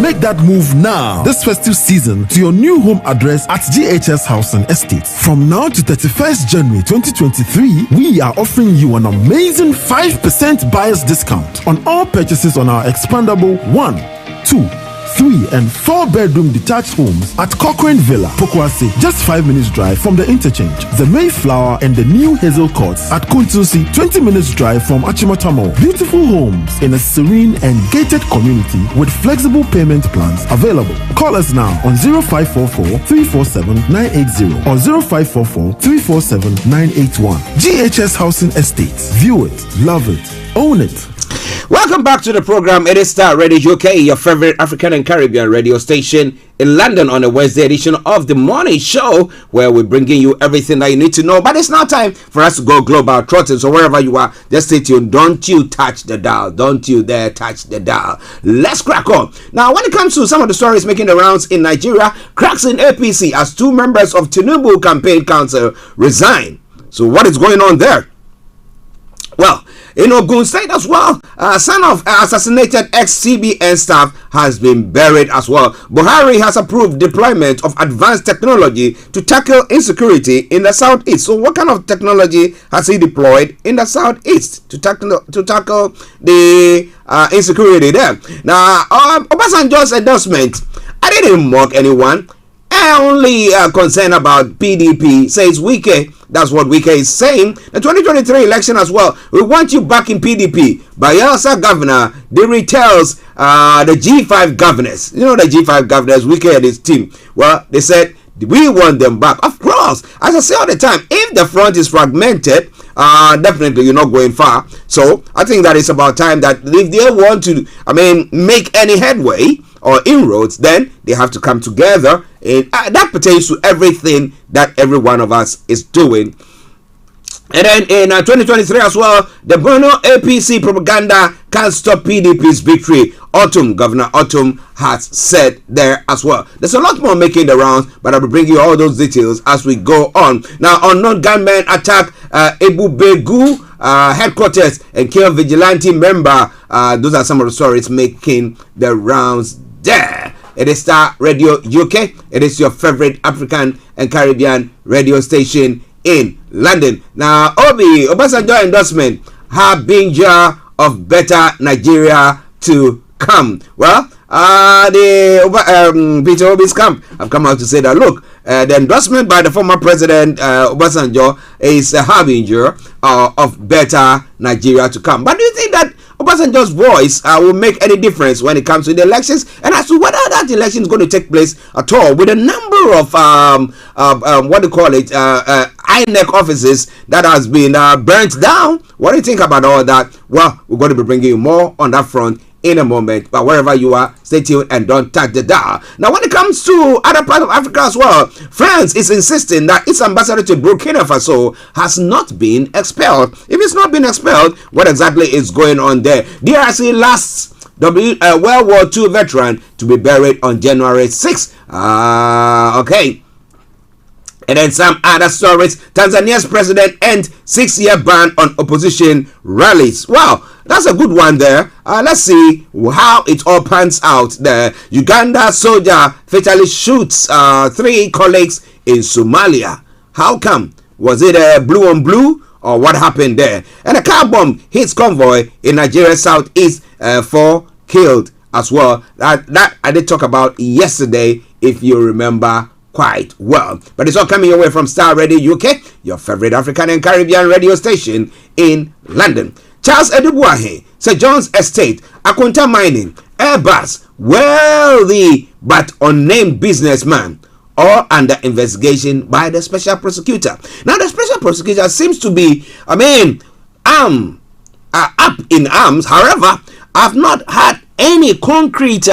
Make that move now, this festive season, to your new home address at GHS Housing Estate. From now to 31st January 2023, we are offering you an amazing 5% buyer's discount on all purchases on our expandable 1, 2, 3 and 4 bedroom detached homes at Cochrane Villa, Pokwase, just 5 minutes drive from the interchange. The Mayflower and the new Hazel Courts at Kuntusi, 20 minutes drive from Achimatamo. Beautiful homes in a serene and gated community with flexible payment plans available. Call us now on 0544 347 980 or 0544 347 981. GHS Housing Estates. View it, love it, own it.
Welcome back to the program. It is Starr Radio UK, your favorite African and Caribbean radio station in London, on a Wednesday edition of the morning show, where we're bringing you everything that you need to know. But it's now time for us to go global trotting. So wherever you are, just stay tuned. Don't you touch the dial. Don't you dare touch the dial. Let's crack on. Now, when it comes to some of the stories making the rounds in Nigeria, cracks in APC as 2 members of Tinubu campaign council resign. So what is going on there? Well, in Ogun State as well, son of assassinated ex-CBN staff has been buried as well. Buhari has approved deployment of advanced technology to tackle insecurity in the southeast. So what kind of technology has he deployed in the southeast to tackle the insecurity there? Now, Obasanjo's endorsement, I didn't mock anyone. I only concerned about PDP, says Wike. That's what Wike is saying. The 2023 election as well. We want you back in PDP. Bayelsa governor, they retells the G5 governors. You know the G5 governors, Wike and his team. Well, they said, we want them back. Of course, as I say all the time, if the front is fragmented, definitely you're not going far. So I think that it's about time that if they want to, make any headway or inroads, then they have to come together. And that pertains to everything that every one of us is doing. And then in 2023 as well, the Bono APC propaganda can't stop PDP's victory. Governor Autumn has said there as well. There's a lot more making the rounds, but I will bring you all those details as we go on. Now, unknown gunmen attack Ebubegu headquarters and kill vigilante member. Those are some of the stories making the rounds there. It is Starr Radio UK. It is your favorite African and Caribbean radio station in London. Now, Obasanjo endorsement, harbinger of better Nigeria to come. Well, Peter Obi's camp have come out to say that, look, the endorsement by the former president Obasanjo is a harbinger of better Nigeria to come. But do you think that Obasanjo's voice will make any difference when it comes to the elections, and as to whether that election is going to take place at all, with a number of INEC offices that has been burnt down? What do you think about all that? Well, we're going to be bringing you more on that front in a moment, but wherever you are, stay tuned and don't touch the dial. Now, when it comes to other parts of Africa as well, France is insisting that its ambassador to Burkina Faso has not been expelled. If it's not been expelled, what exactly is going on there? DRC last World War II veteran to be buried on January 6th. Okay. And then some other stories. Tanzania's president ends 6-year ban on opposition rallies. Wow, that's a good one there. Let's see how it all pans out there. Uganda soldier fatally shoots 3 colleagues in Somalia. How come? Was it blue on blue, or what happened there? And a car bomb hits convoy in Nigeria's southeast. 4 killed as well. That I did talk about yesterday, if you remember quite well. But it's all coming your way from Starr Radio UK, your favorite African and Caribbean radio station in London. Charles Edubuahe, St. John's Estate, Akunta Mining, Airbus, wealthy but unnamed businessman, all under investigation by the special prosecutor. Now, the special prosecutor seems to be, up in arms. However, I've not had any concrete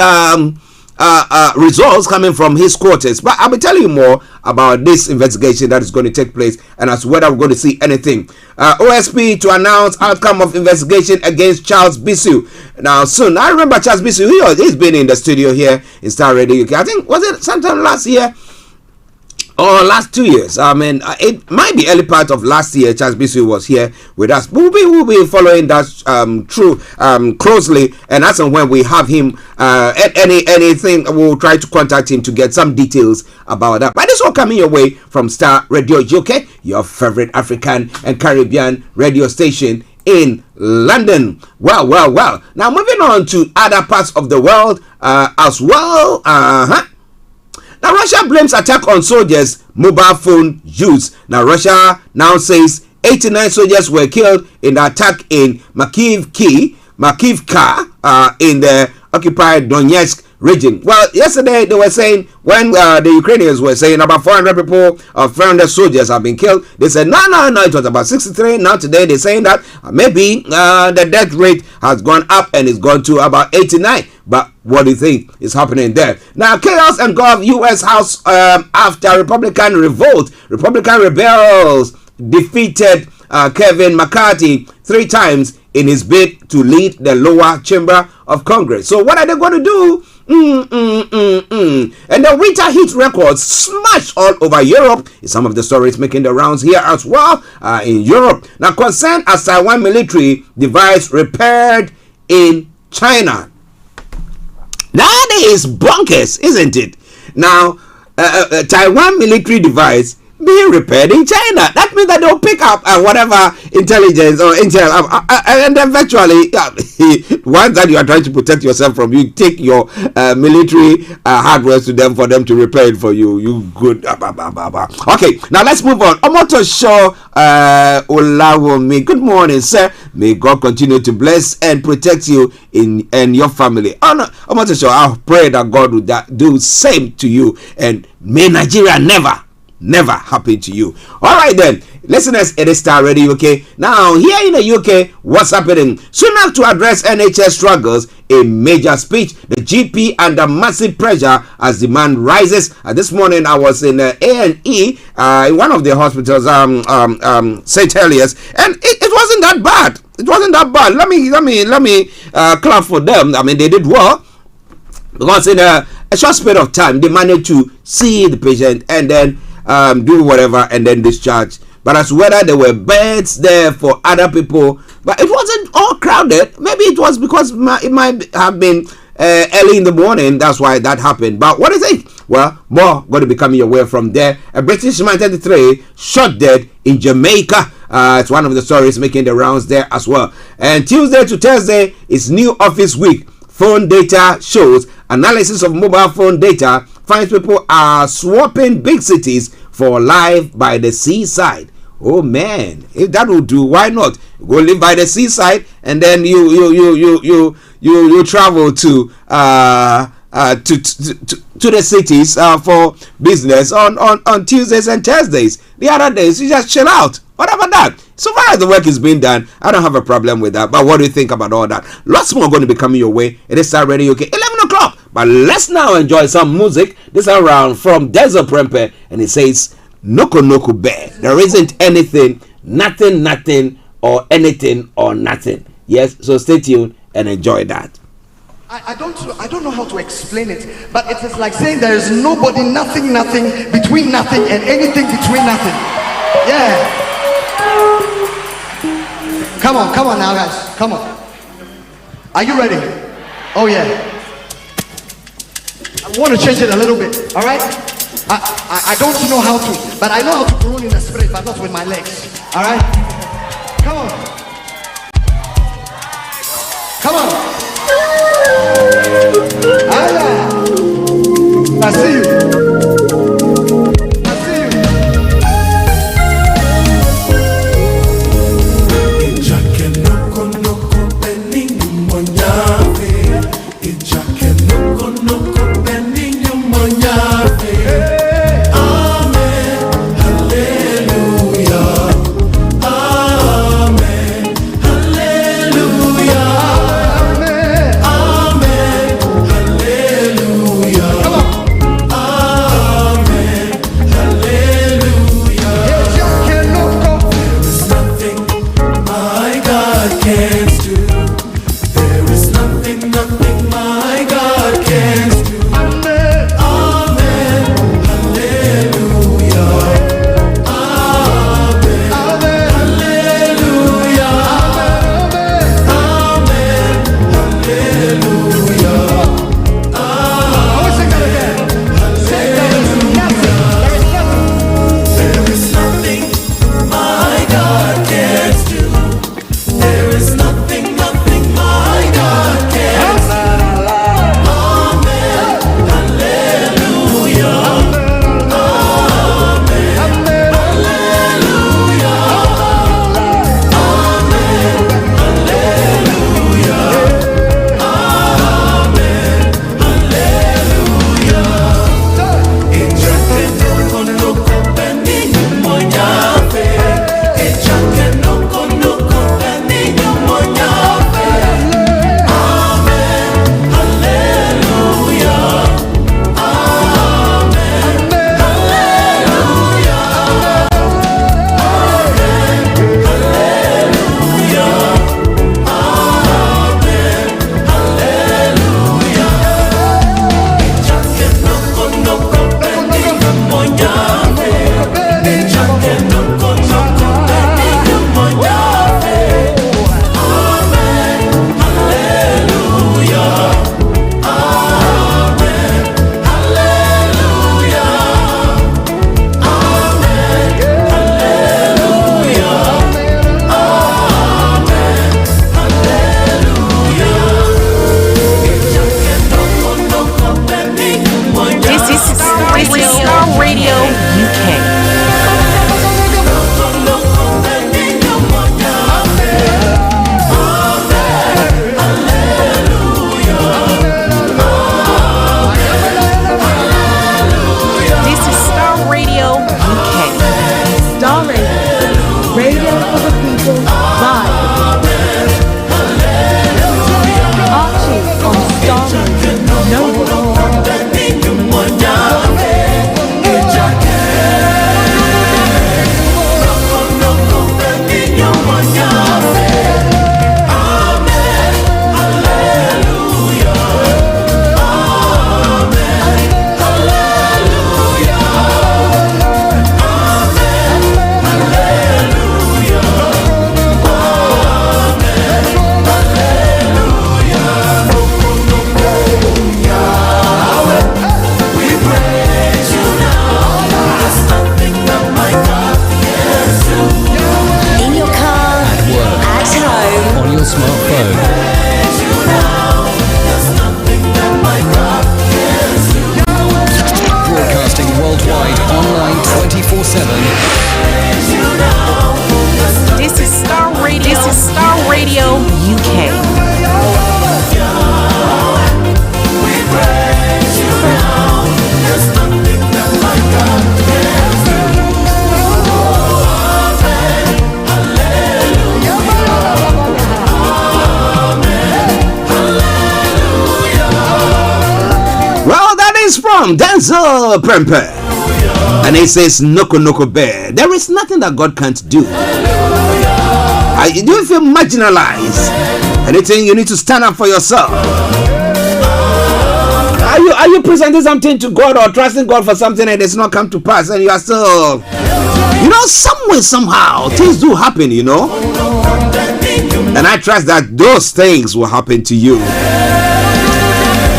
results coming from his quarters. But I'll be telling you more about this investigation that is going to take place and as to whether we're going to see anything. OSP to announce outcome of investigation against Charles Bisu. Now soon, I remember Charles Bisu. He's been in the studio here in Star Radio UK. I think was it sometime last year or last 2 years. I mean, it might be early part of last year. Charles Bisu was here with us. We'll be following that closely, and as and when we have him, anything, we'll try to contact him to get some details about that. But this all coming your way from Star Radio UK, your favorite African and Caribbean radio station in London. Well. Now moving on to other parts of the world as well. Now, Russia blames attack on soldiers' mobile phone use. Now, Russia now says 89 soldiers were killed in the attack in Makivka in the occupied Donetsk region. Well, yesterday they were saying, when the Ukrainians were saying about 400 people or 400 soldiers have been killed, they said, no, it was about 63. Now today they're saying that maybe the death rate has gone up and it's gone to about 89. But what do you think is happening there? Now, chaos engulfed U.S. House after Republican revolt. Republican rebels defeated Kevin McCarthy 3 times in his bid to lead the lower chamber of Congress. So what are they going to do? And the winter heat records smashed all over Europe. Some of the stories making the rounds here as well in Europe. Now, concerned as Taiwan military device repaired in China. That is bonkers, isn't it? Now, Taiwan military device being repaired in China. That means that they'll pick up whatever intelligence or intel, and then virtually, once that you are trying to protect yourself from, you take your military hardware to them for them to repair it for you. You good. Okay, now let's move on. Omoto Show Olayomi. Good morning, sir. May God continue to bless and protect you and your family. Omoto Show, I pray that God would do same to you, and may Nigeria never happen to you. All right then, listeners, it is Star Radio UK. Now here in the UK, what's happening? Sunak to address NHS struggles, a major speech. The GP under massive pressure as demand rises. This morning I was in A&E, in one of the hospitals, St. Heliers, and it wasn't that bad. It wasn't that bad. Let me clap for them. I mean, they did well, because in a short space of time they managed to see the patient and then do whatever and then discharge. But as whether there were beds there for other people, but it wasn't all crowded. Maybe it was because it might have been early in the morning. That's why that happened. But what do you think? Well, more going to be coming your way from there. A British man 33 shot dead in Jamaica. It's one of the stories making the rounds there as well. And Tuesday to Thursday is new office week. Phone data shows analysis of mobile phone data finds people are swapping big cities for life by the seaside. Oh man, if that will do, why not? Go live by the seaside and then you travel to the cities for business on Tuesdays and Thursdays. The other days you just chill out. What about that? So far as the work is being done, I don't have a problem with that. But what do you think about all that? Lots more going to be coming your way. It is Star Radio UK, 11 o'clock. But let's now enjoy some music. This round from Desert Prempe, and it says Noko Noko Bear. There isn't anything, nothing, or anything or nothing. Yes, so stay tuned and enjoy that.
I don't know how to explain it, but it is like saying there is nobody, nothing, between nothing and anything between nothing. Yeah. Come on now, guys. Come on. Are you ready? Oh yeah. I want to change it a little bit. All right. I don't know how to, but I know how to groan in the spirit, but not with my legs. All right. Come on. Ah, yeah. I see you.
Amen.
is from Denzel Prempe. And he says, Noko Noko Bear. There is nothing that God can't do. Do you feel marginalized? Anything you need to stand up for yourself? Are you presenting something to God or trusting God for something and it's not come to pass and you are still, somewhere, somehow, things do happen, And I trust that those things will happen to you.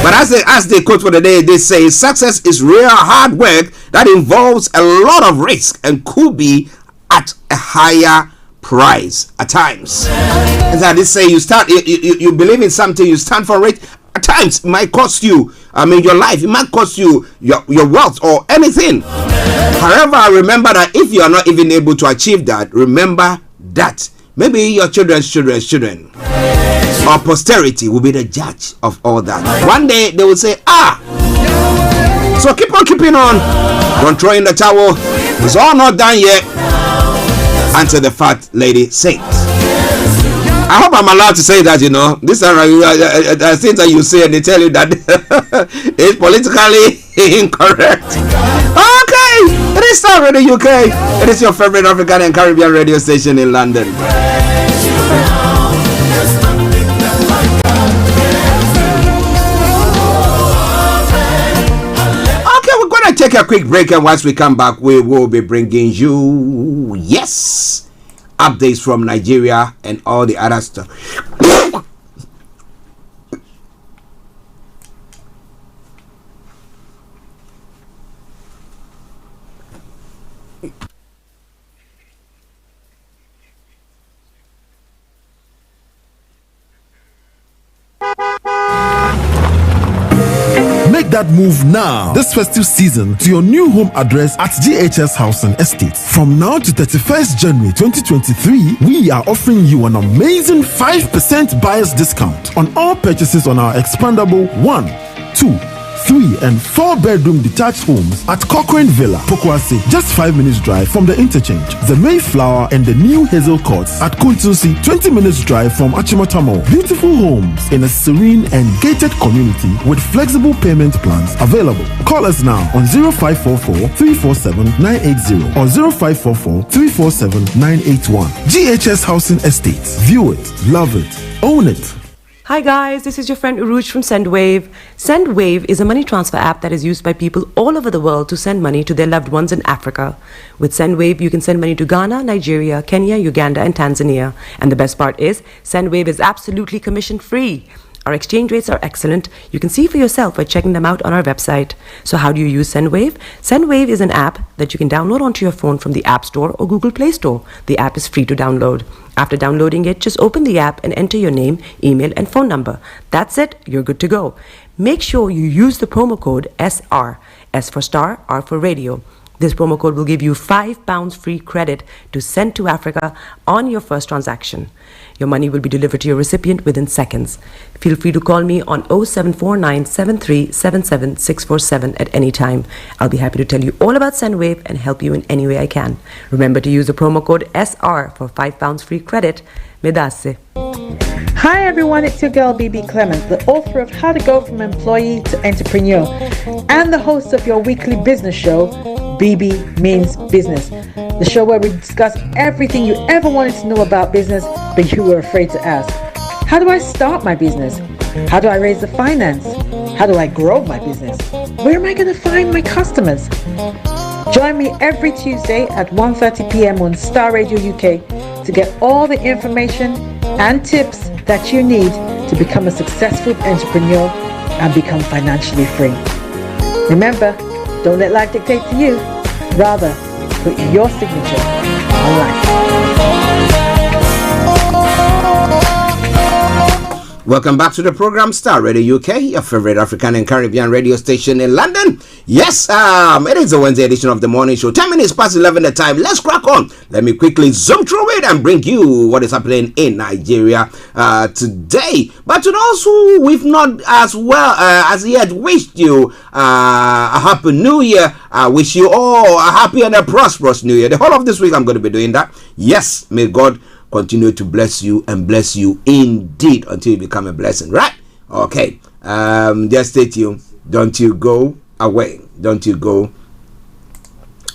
But as they quote for the day, they say success is real hard work that involves a lot of risk and could be at a higher price at times. As I did say, you believe in something, you stand for it. At times, it might cost you, your life. It might cost you your wealth or anything. However, remember that if you are not even able to achieve that, remember that maybe your children's children or posterity will be the judge of all that. One day they will say, so keep on keeping on. Don't throw in the towel. It's all not done yet. Until the fat lady sings. I hope I'm allowed to say that, These are things that you say and they tell you that it's politically incorrect. Okay, it is Starr Radio UK. It is your favorite African and Caribbean radio station in London. Okay, we're going to take a quick break, and once we come back, we will be bringing you, updates from Nigeria and all the other stuff.
Make that move now, this festive season, to your new home address at GHS Housing Estate. From now to 31st January 2023, we are offering you an amazing 5% buyer's discount on all purchases on our expandable 1, 2, 3 and 4 bedroom detached homes at Cochrane Villa, Pokwase, just 5 minutes drive from the interchange. The Mayflower and the new Hazel Courts at Kuntusi, 20 minutes drive from Achimotamo. Beautiful homes in a serene and gated community with flexible payment plans available. Call us now on 0544 347 980 or 0544 347 981. GHS Housing Estates. View it, love it, own it.
Hi guys, this is your friend Uruj from SendWave. SendWave is a money transfer app that is used by people all over the world to send money to their loved ones in Africa. With SendWave, you can send money to Ghana, Nigeria, Kenya, Uganda, and Tanzania. And the best part is, SendWave is absolutely commission-free. Our exchange rates are excellent. You can see for yourself by checking them out on our website. So how do you use SendWave? SendWave is an app that you can download onto your phone from the App Store or Google Play Store. The app is free to download. After downloading it, just open the app and enter your name, email, and phone number. That's it. You're good to go. Make sure you use the promo code SR. S for Starr, R for Radio. This promo code will give you £5 free credit to send to Africa on your first transaction. Your money will be delivered to your recipient within seconds. Feel free to call me on 0749 7377 647 at any time. I'll be happy to tell you all about SendWave and help you in any way I can. Remember to use the promo code SR for £5 free credit. Medasse.
Hi everyone, it's your girl BB Clement, the author of How to Go From Employee to Entrepreneur and the host of your weekly business show, BB Means Business, the show where we discuss everything you ever wanted to know about business but you were afraid to ask. How do I start my business? How do I raise the finance? How do I grow my business? Where am I going to find my customers? Join me every Tuesday at 1:30 p.m. on Starr Radio UK to get all the information and tips that you need to become a successful entrepreneur and become financially free. Remember, don't let life dictate to you. Rather, put your signature on life.
Welcome back to the program Starr Radio UK, your favorite African and Caribbean radio station in London. Yes, it is a Wednesday edition of the morning show. 10 minutes past 11 the time. Let's crack on. Let me quickly zoom through it and bring you what is happening in Nigeria today. But to those who we've not as well as yet wished you a happy new year, I wish you all a happy and a prosperous new year. The whole of this week I'm going to be doing that. Yes, may God continue to bless you and bless you indeed until you become a blessing, right? Okay, just stay tuned. Don't you go away. Don't you go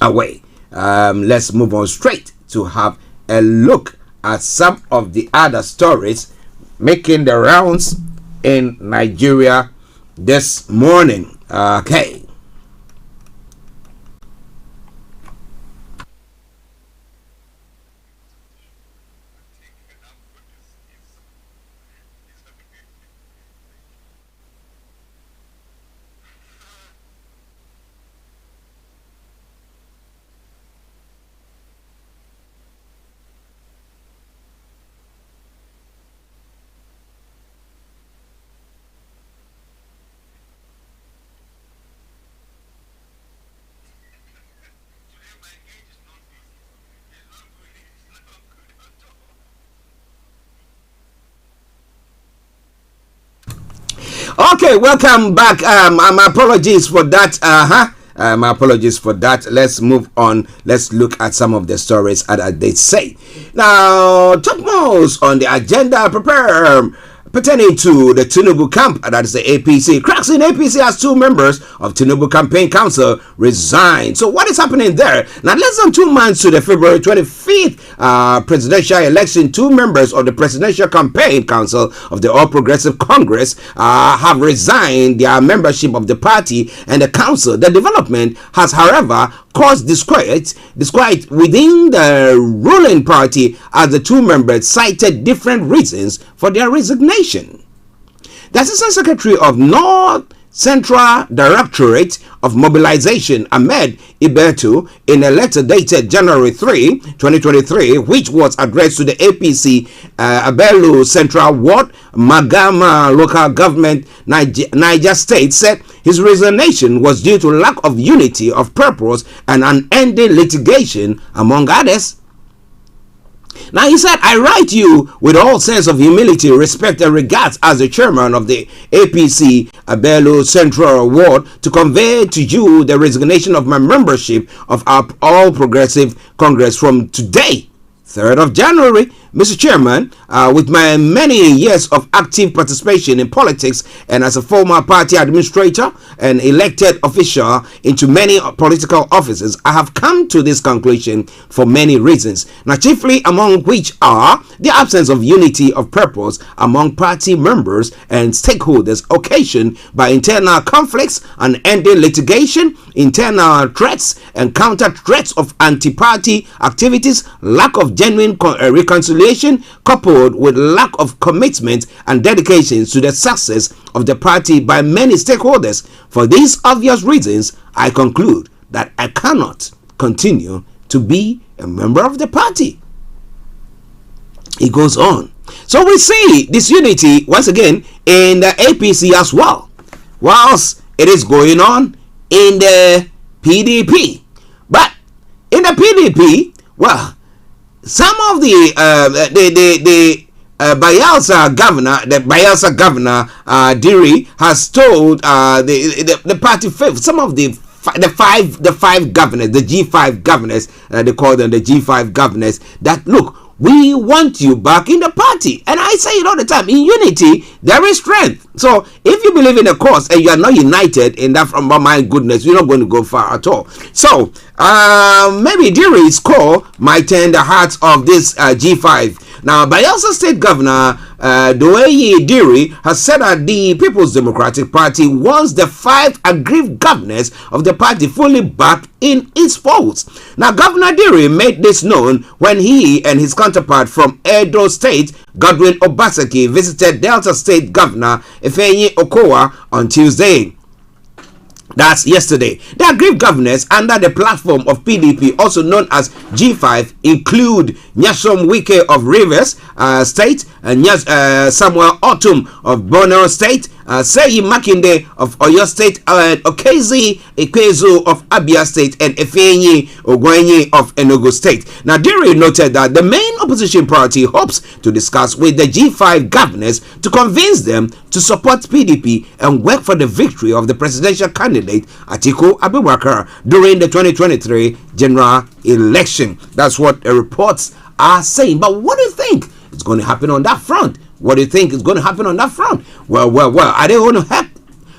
away. Let's move on straight to have a look at some of the other stories making the rounds in Nigeria this morning. Okay. Okay, welcome back. My apologies for that. My apologies for that. Let's move on. Let's look at some of the stories as they say. Now, topmost on the agenda, prepare pertaining to the Tinubu camp, that is the APC. Cracks in APC as 2 members of Tinubu campaign council resigned. So what is happening there? Now, less than 2 months to the February 25th presidential election, 2 members of the presidential campaign council of the All Progressive Congress have resigned their membership of the party and the council. The development has, however, caused disquiet within the ruling party as the 2 members cited different reasons for their resignation. The Assistant Secretary of North Central Directorate of Mobilization, Ahmed Ibetu, in a letter dated January 3, 2023, which was addressed to the APC Abelu Central Ward, Magama Local Government, Niger State, said his resignation was due to lack of unity of purpose and unending litigation, among others. Now, he said, I write you with all sense of humility, respect, and regards as the chairman of the APC Abelo Central Ward to convey to you the resignation of my membership of our All Progressive Congress from today, 3rd of January. Mr. Chairman, with my many years of active participation in politics and as a former party administrator and elected official into many political offices, I have come to this conclusion for many reasons. Now, chiefly among which are the absence of unity of purpose among party members and stakeholders occasioned by internal conflicts, unending litigation, internal threats and counter threats of anti-party activities, lack of genuine reconciliation, coupled with lack of commitment and dedication to the success of the party by many stakeholders. For these obvious reasons, I conclude that I cannot continue to be a member of the party. He goes on. So we see this unity once again in the APC as well, whilst it is going on in the PDP. But in the PDP, well, some of the Bayelsa governor, Diri, has told the party some of the five governors, the G5 governors, they call them the G5 governors, that look, we want you back in the party. And I say it all the time, in unity there is strength. So if you believe in a cause and you are not united in that, from my goodness, you're not going to go far at all. So maybe Diri's call might turn the hearts of this G5. Now, Bayelsa State Governor Doeye Diri has said that the People's Democratic Party wants the 5 aggrieved governors of the party fully back in its folds. Now, Governor Diri made this known when he and his counterpart from Edo State, Godwin Obaseki, visited Delta State Governor Ifeanyi Okowa on Tuesday. That's yesterday. The aggrieved governors under the platform of PDP, also known as G5, include Nyasom Wike of Rivers State, and Samuel Otum of Borno State, Seyi Makinde of Oyo State, Okezi Ikwezu of Abia State, and Efeanyi Ogwenyi of Enugu State. Now, Diri noted that the main opposition party hopes to discuss with the G5 governors to convince them to support PDP and work for the victory of the presidential candidate Atiku Abubakar during the 2023 general election. That's what the reports are saying. But what do you think is going to happen on that front? What do you think is going to happen on that front? Well, are they going to help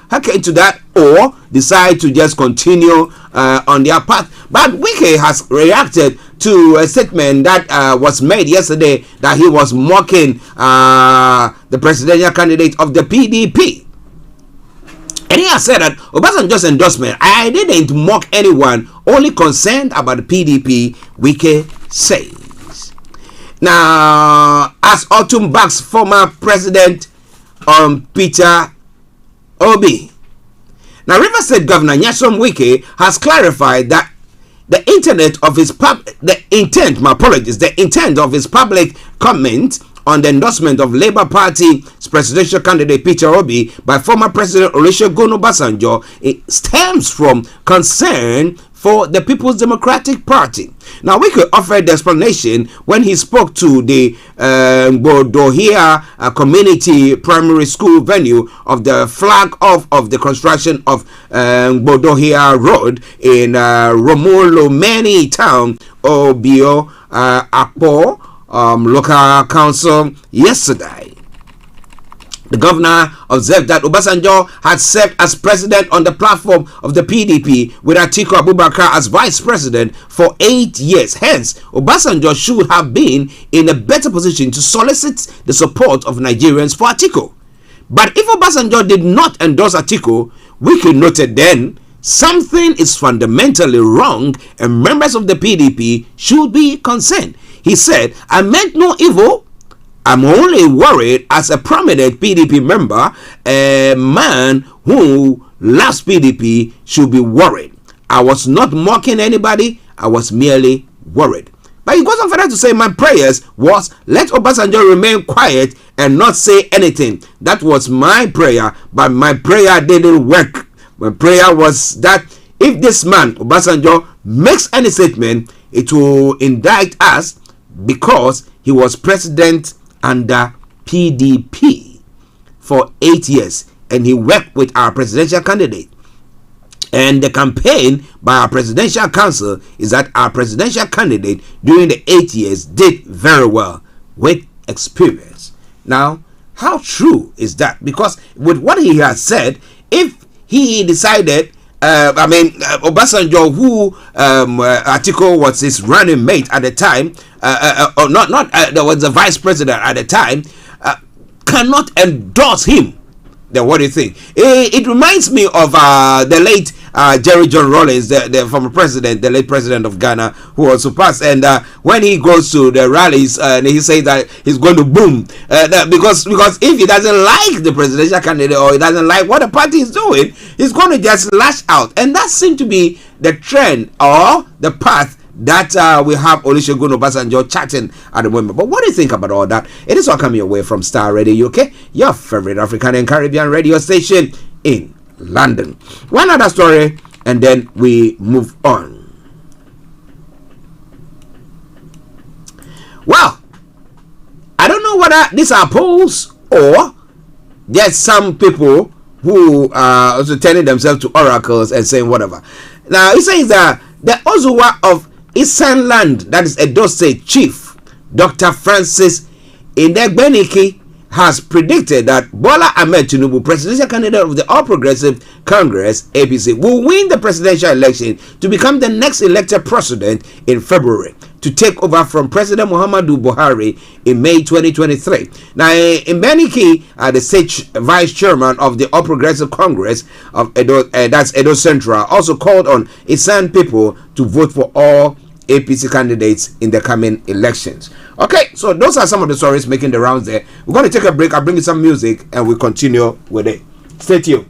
hearken to that or decide to just continue on their path. But Wike has reacted to a statement that was made yesterday that he was mocking the presidential candidate of the PDP. And he has said that Obasanjo's endorsement, I didn't mock anyone, only concerned about the PDP, Wike says. Now, as Autumn backs former president Peter Obi. Now, Rivers State Governor Nyesom Wike has clarified that the intent of his public comment on the endorsement of Labour Party's presidential candidate Peter Obi by former President Olusegun Obasanjo, it stems from concern for the People's Democratic Party. Now, we could offer the explanation when he spoke to the Bodohia Community Primary School venue of the flag off of the construction of Bodohia Road in Romolo-Meni town, Obio Akpo local council yesterday. The governor observed that Obasanjo had served as president on the platform of the PDP with Atiku Abubakar as vice president for 8 years. Hence, Obasanjo should have been in a better position to solicit the support of Nigerians for Atiku. But if Obasanjo did not endorse Atiku, Wike noted then something is fundamentally wrong and members of the PDP should be concerned. He said, I meant no evil. I'm only worried as a prominent PDP member, a man who loves PDP should be worried. I was not mocking anybody. I was merely worried. But he goes on further to say, my prayers was let Obasanjo remain quiet and not say anything. That was my prayer, but my prayer didn't work. My prayer was that if this man, Obasanjo, makes any statement, it will indict us because he was president under PDP for 8 years and he worked with our presidential candidate. And the campaign by our presidential council is that our presidential candidate during the 8 years did very well with experience. Now, how true is that? Because with what he has said, if he decided Obasanjo, who Atiku was his running mate at the time, there was the vice president at the time, cannot endorse him. Then what do you think? It reminds me of the late Jerry John Rawlings, the former president, the late president of Ghana, who also passed. And when he goes to the rallies, and he says that he's going to boom, because if he doesn't like the presidential candidate or he doesn't like what the party is doing, he's going to just lash out. And that seems to be the trend or the path that we have Olusegun Obasanjo chatting at the moment. But what do you think about all that? It is all coming your way from Starr Radio UK, your favorite African and Caribbean radio station in London. One other story and then we move on. Well, I don't know whether these are polls or there's some people who are also turning themselves to oracles and saying whatever. Now, it says that the Ozuwa of Eastern Land, that is Edo State Chief Dr. Francis Indegbeniki, has predicted that Bola Ahmed Tinubu, presidential candidate of the All Progressive Congress (APC), will win the presidential election to become the next elected president in February to take over from President Muhammadu Buhari in May 2023. Now, Imbeniki, the state vice chairman of the All Progressive Congress of Edo, that's Edo Central, also called on Isan people to vote for all APC candidates in the coming elections. Okay, so those are some of the stories making the rounds there. We're going to take a break. I'll bring you some music and we'll continue with it. Stay tuned.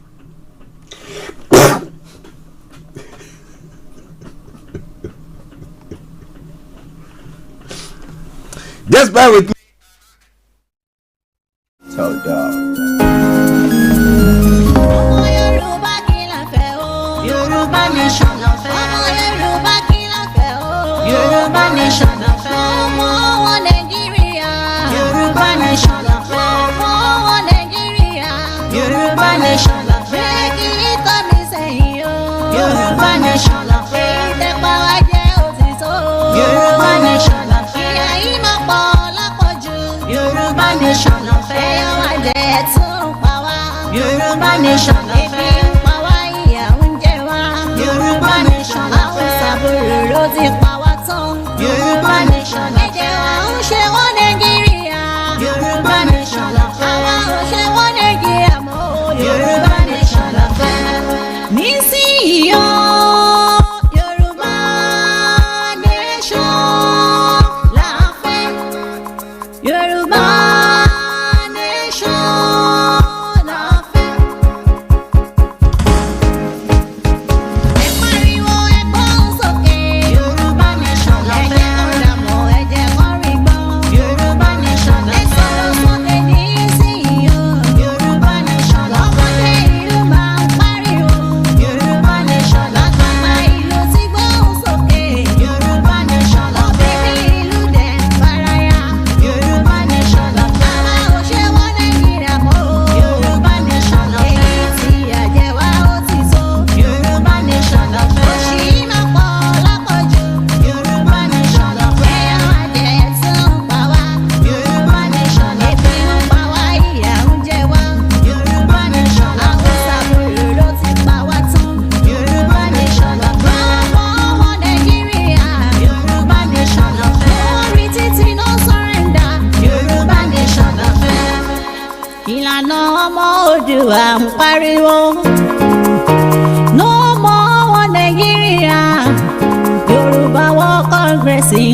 Just bear with me. So dog.
Yoruba nation la fẹ́. Ọmọ wọn Nàìjíríà. Yoruba nation la fẹ́. Ọmọ wọn Nàìjíríà. Yoruba nation la fẹ́. Ṣé kí tọ́ mi sẹ́yìn o? Yoruba nation la fẹ́. Ìtẹ̀pá wa jẹ́ òtítọ́. Yoruba nation la fẹ́. Ìyà yìí máa pọ̀ lápọ̀jù. Yoruba nation la fẹ́. Ẹ̀yọ́ wa jẹ́ tún pa wá. Yoruba nation la fẹ́.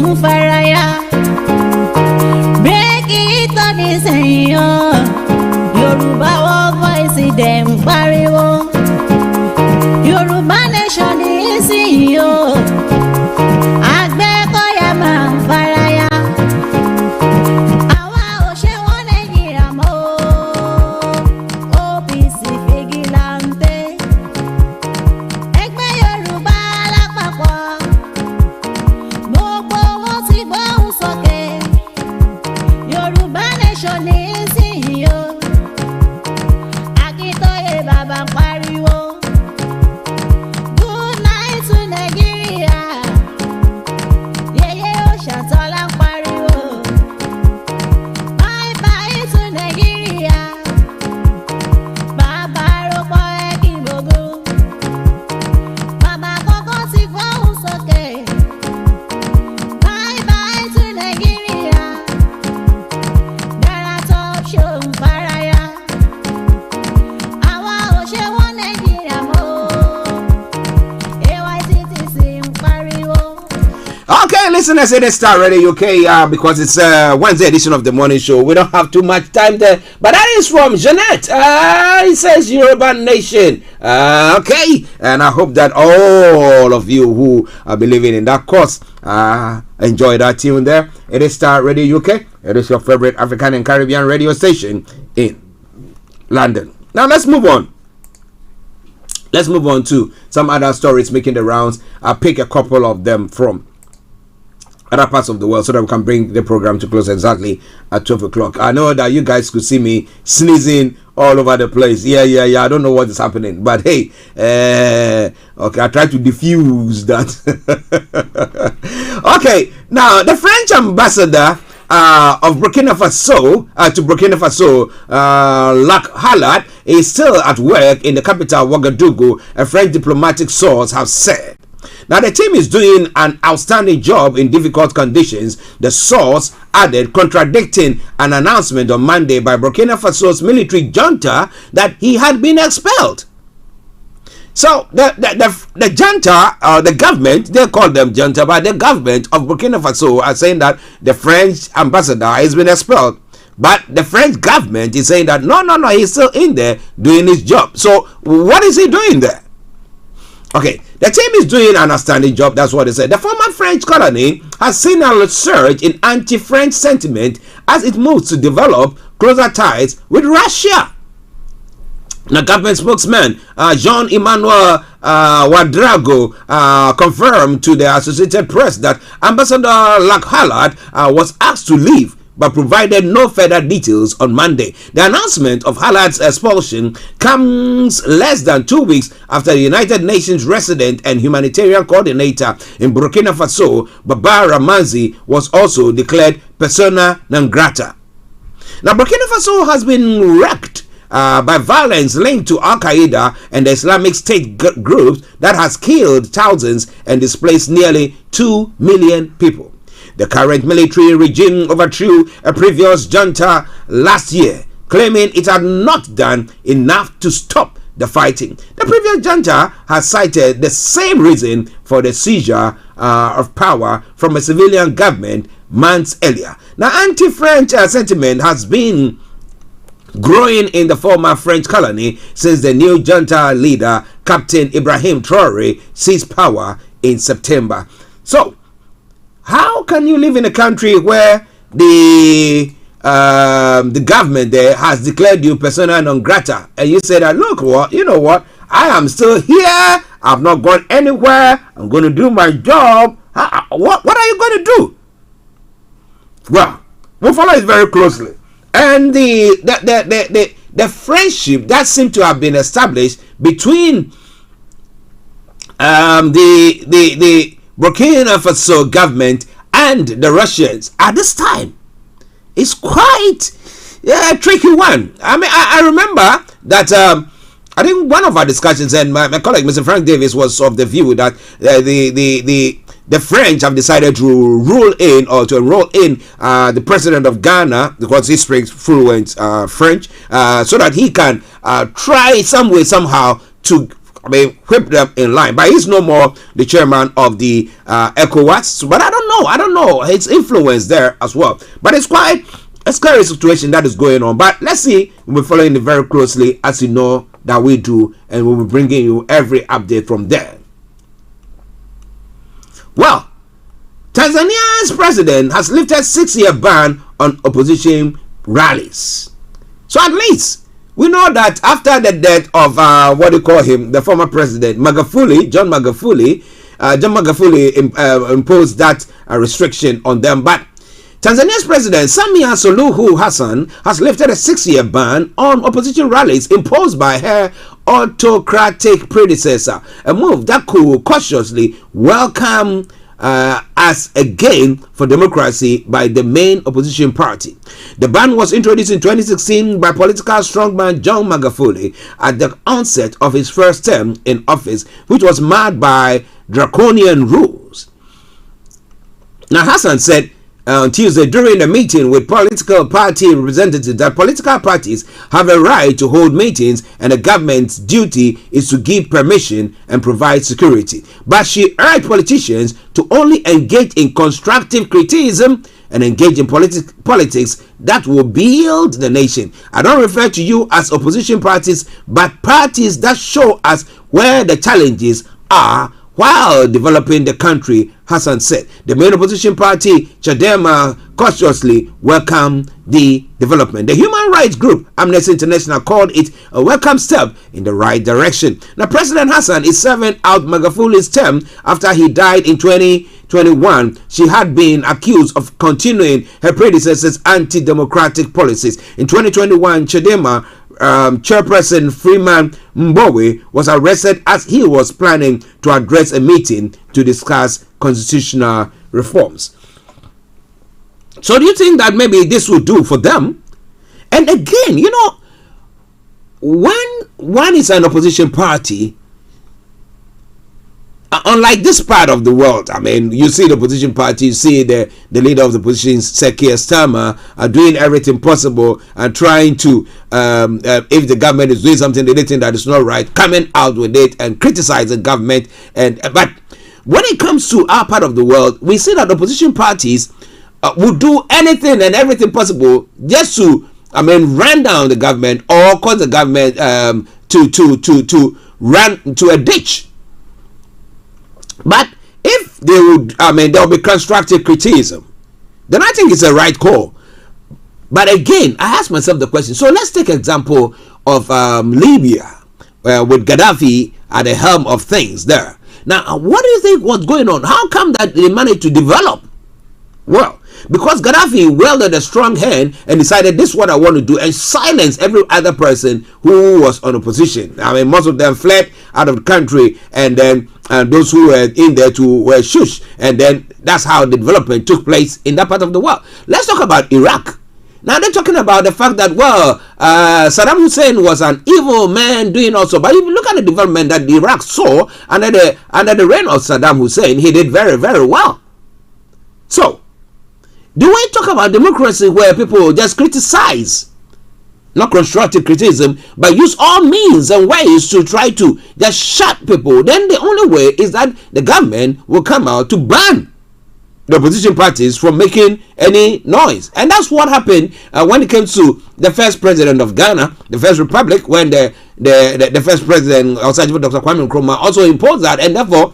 ń faraya bírèkì tó nísìnyí o Yorùbá World Voice dẹ̀ ń pariwo Yorùbá Nation nísìnyí o Àgbẹ̀kọ̀yà máa ń faraya àwa ò ṣe wọ́n Nàìjíríà mọ́ o OPC fìgìláńtẹ́ ẹgbẹ́ Yorùbá lápapọ̀ gbogbo wọn ti gbóhùn sókè Yorùbá Nation nísìnyí o Akíntóyè bàbá ń pariwo good night to Nigeria Yèyé Òṣàtọ́lá ń pariwo bye bye to Nigeria bàbá rọpò ẹkìn gbogbo bàbá kọ́kọ́ ti gbóhùn sókè bye bye to Nigeria Dara Top Show ń faraya àwa ò ṣe wọ́n Nàìjíríà mọ́ AYCTC ń pariwo.
Okay, listeners, it is Star Radio UK because it's Wednesday edition of the morning show. We don't have too much time there, but that is from Jeanette. It says Yoruba Nation. Okay, and I hope that all of you who are believing in that cause enjoy that tune there. It is Star Radio UK. It is your favorite African and Caribbean radio station in London. Now let's move on. Let's move on to some other stories making the rounds. I'll pick a couple of them from other parts of the world so that we can bring the program to close exactly at 12 o'clock. I know that you guys could see me sneezing all over the place. Yeah. I don't know what is happening. But hey, okay, I try to diffuse that. Okay, now the French ambassador of Burkina Faso to Burkina Faso, Lac Halad, is still at work in the capital Ouagadougou, a French diplomatic source have said. Now, the team is doing an outstanding job in difficult conditions, the source added, contradicting an announcement on Monday by Burkina Faso's military junta that he had been expelled. So, the junta, the government, they call them junta, but the government of Burkina Faso are saying that the French ambassador has been expelled. But the French government is saying that no, he's still in there doing his job. So, what is he doing there? Okay, the team is doing an outstanding job, that's what they said. The former French colony has seen a surge in anti-French sentiment as it moves to develop closer ties with Russia. The government spokesman, Jean-Emmanuel Ouedraogo, confirmed to the Associated Press that Ambassador Lac Halad was asked to leave, but provided no further details on Monday. The announcement of Halad's expulsion comes less than 2 weeks after the United Nations resident and humanitarian coordinator in Burkina Faso, Baba Ramanzi, was also declared persona non grata. Now, Burkina Faso has been wrecked by violence linked to Al-Qaeda and the Islamic State groups that has killed thousands and displaced nearly 2 million people. The current military regime overthrew a previous junta last year, claiming it had not done enough to stop the fighting. The previous junta has cited the same reason for the seizure of power from a civilian government months earlier. Now, anti-French sentiment has been growing in the former French colony since the new junta leader, Captain Ibrahim Traoré, seized power in September. So, how can you live in a country where the government there has declared you persona non grata, and you say that, look, you know what, I am still here, I've not gone anywhere, I'm going to do my job. What are you going to do? Well, we'll follow it very closely. And the friendship that seemed to have been established between the Burkina Faso government and the Russians at this time is quite a tricky one. I mean, I remember that I think one of our discussions, and my colleague Mr. Frank Davis was of the view that the French have decided to enroll in the president of Ghana, because he speaks fluent French, so that he can try some way somehow to whip them in line. But he's no more the chairman of the ECOWAS. But I don't know his influence there as well. But it's quite a scary situation that is going on. But let's see. We'll be following it very closely, as you know that we do, and we'll be bringing you every update from there. Well, Tanzania's president has lifted 6-year ban on opposition rallies. So at least we know that after the death of the former president John Magufuli imposed that restriction on them. But Tanzania's president Samia Suluhu Hassan has lifted a 6-year ban on opposition rallies imposed by her autocratic predecessor, a move that could cautiously welcome as a gain for democracy by the main opposition party. The ban was introduced in 2016 by political strongman John Magufuli at the onset of his first term in office, which was marked by draconian rules. Now, Hassan said on Tuesday during a meeting with political party representatives that political parties have a right to hold meetings and the government's duty is to give permission and provide security. But she urged politicians to only engage in constructive criticism and engage in politics that will build the nation. I don't refer to you as opposition parties, but parties that show us where the challenges are while developing the country, Hassan said. The main opposition party, Chadema, cautiously welcomed the development. The human rights group Amnesty International called it a welcome step in the right direction. Now, President Hassan is serving out Magufuli's term after he died in 2021. She had been accused of continuing her predecessor's anti-democratic policies. In 2021, Chadema chairperson Freeman Mbowe was arrested as he was planning to address a meeting to discuss constitutional reforms. So do you think that maybe this will do for them? And again, you know, when one is an opposition party, unlike this part of the world, I mean, you see the opposition party, you see the leader of the opposition, Keir Starmer, are doing everything possible and trying to, if the government is doing something they think that is not right, coming out with it and criticize the government. But when it comes to our part of the world, we see that opposition parties will do anything and everything possible just to, run down the government or cause the government to run to a ditch. But if they would, there will be constructive criticism, then I think it's a right call. But again, I ask myself the question. So let's take an example of Libya, with Gaddafi at the helm of things there. Now, what do you think was going on? How come that they managed to develop? Well, because Gaddafi wielded a strong hand and decided this is what I want to do and silence every other person who was on opposition. Most of them fled out of the country, and then those who were in there were shushed, and then that's how the development took place in that part of the world. Let's talk about Iraq. Now they're talking about the fact that, Saddam Hussein was an evil man doing also. But if you look at the development that Iraq saw under the reign of Saddam Hussein, he did very, very well. So, do we talk about democracy where people just criticize, not constructive criticism, but use all means and ways to try to just shut people? Then the only way is that the government will come out to ban the opposition parties from making any noise. And that's what happened when it came to the first president of Ghana, the first republic, when the first president, Dr. Kwame Nkrumah, also imposed that, and therefore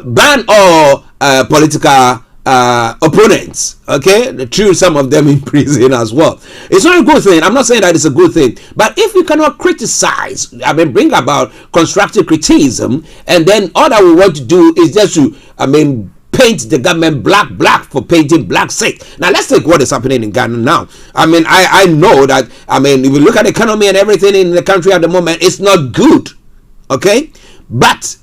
ban all political opponents, okay? They threw some of them in prison as well. It's not a good thing. I'm not saying that it's a good thing, but if we cannot criticize, bring about constructive criticism, and then all that we want to do is just to, paint the government black for painting black sake. Now let's take what is happening in Ghana now. I know that, if you look at the economy and everything in the country at the moment, it's not good, okay? But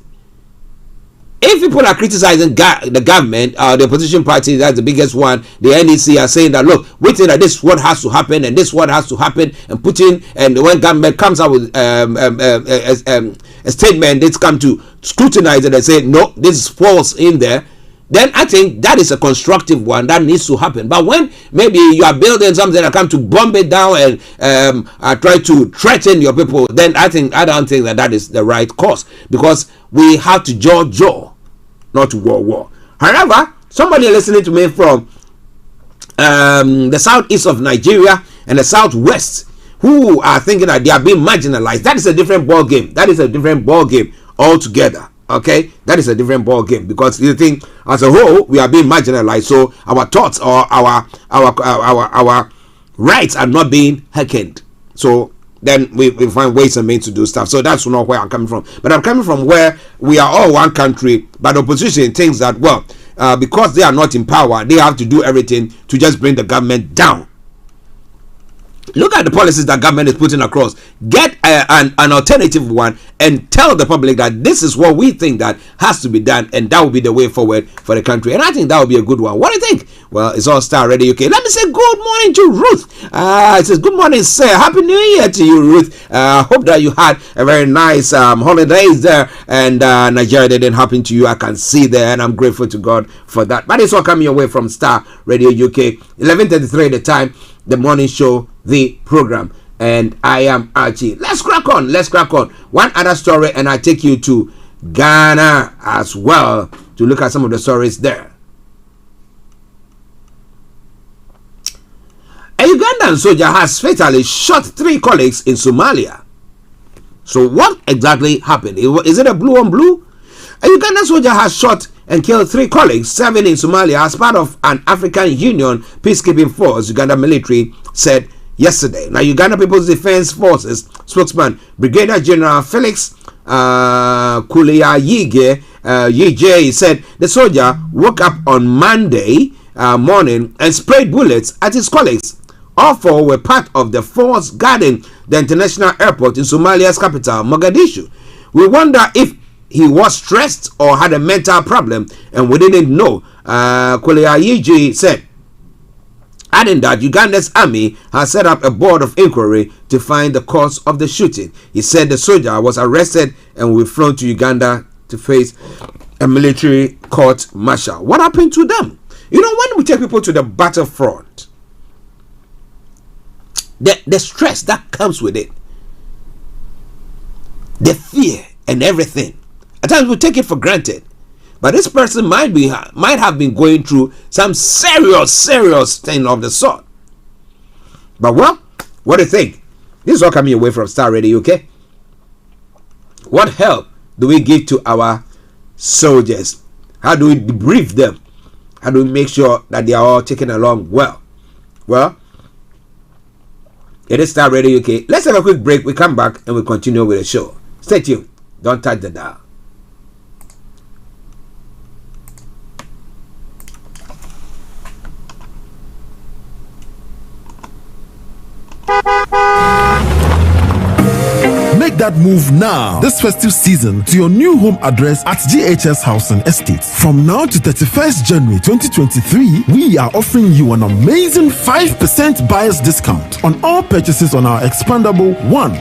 if people are criticizing the government, the opposition party, that's the biggest one, the NDC are saying that, look, we think that this is what has to happen and this is what has to happen, and Putin, and when government comes out with a statement, it's come to scrutinize it and say, no, this is false in there, then I think that is a constructive one that needs to happen. But when maybe you are building something that come to bomb it down and try to threaten your people, then I don't think that is the right course, because we have to jaw, not to war. However, somebody listening to me from the southeast of Nigeria and the southwest who are thinking that they are being marginalized, that is a different ball game. That is a different ball game altogether. Okay, that is a different ball game, because you think as a whole we are being marginalized, so our thoughts or our rights are not being hearkened. So then we find ways and means to do stuff. So that's not where I'm coming from. But I'm coming from where we are all one country, but the opposition thinks that, well, because they are not in power, they have to do everything to just bring the government down. Look at the policies that government is putting across. Get an alternative one and tell the public that this is what we think that has to be done, and that will be the way forward for the country. And I think that will be a good one. What do you think? Well, it's all Starr Radio UK. Let me say good morning to Ruth. It says, good morning, sir. Happy New Year to you, Ruth. Hope that you had a very nice holidays there, and Nigeria didn't happen to you. I can see there, and I'm grateful to God for that. But it's all coming away from Starr Radio UK. 11:33 the time. The morning show, the program, and I am Archie. Let's crack on. One other story, and I take you to Ghana as well to look at some of the stories there. A Ugandan soldier has fatally shot 3 colleagues in Somalia. So what exactly happened? Is it a blue on blue? A Ugandan soldier has shot and killed 3 colleagues serving in Somalia as part of an African Union peacekeeping force, Uganda military said yesterday. Now, Uganda People's Defense Forces spokesman Brigadier General Felix Kuleyayige Yije said the soldier woke up on Monday morning and sprayed bullets at his colleagues. All 4 were part of the force guarding the international airport in Somalia's capital, Mogadishu. We wonder if he was stressed or had a mental problem, and we didn't know, Kuleyayige said, adding that Uganda's army has set up a board of inquiry to find the cause of the shooting. He said the soldier was arrested and will be flown to Uganda to face a military court martial. What happened to them? You know, when we take people to the battlefront, the stress that comes with it, the fear and everything, at times we take it for granted. But this person might have been going through some serious thing of the sort. But well, what do you think? This is all coming away from Starr Radio UK. What help do we give to our soldiers? How do we debrief them? How do we make sure that they are all taken along well? Well, it is Starr Radio UK. Let's have a quick break. We come back and we continue with the show. Stay tuned. Don't touch the dial.
Make that move now this festive season to your new home address at GHS Housing Estate. From now to 31st January 2023, we are offering you an amazing 5% buyer's discount on all purchases on our expandable 1,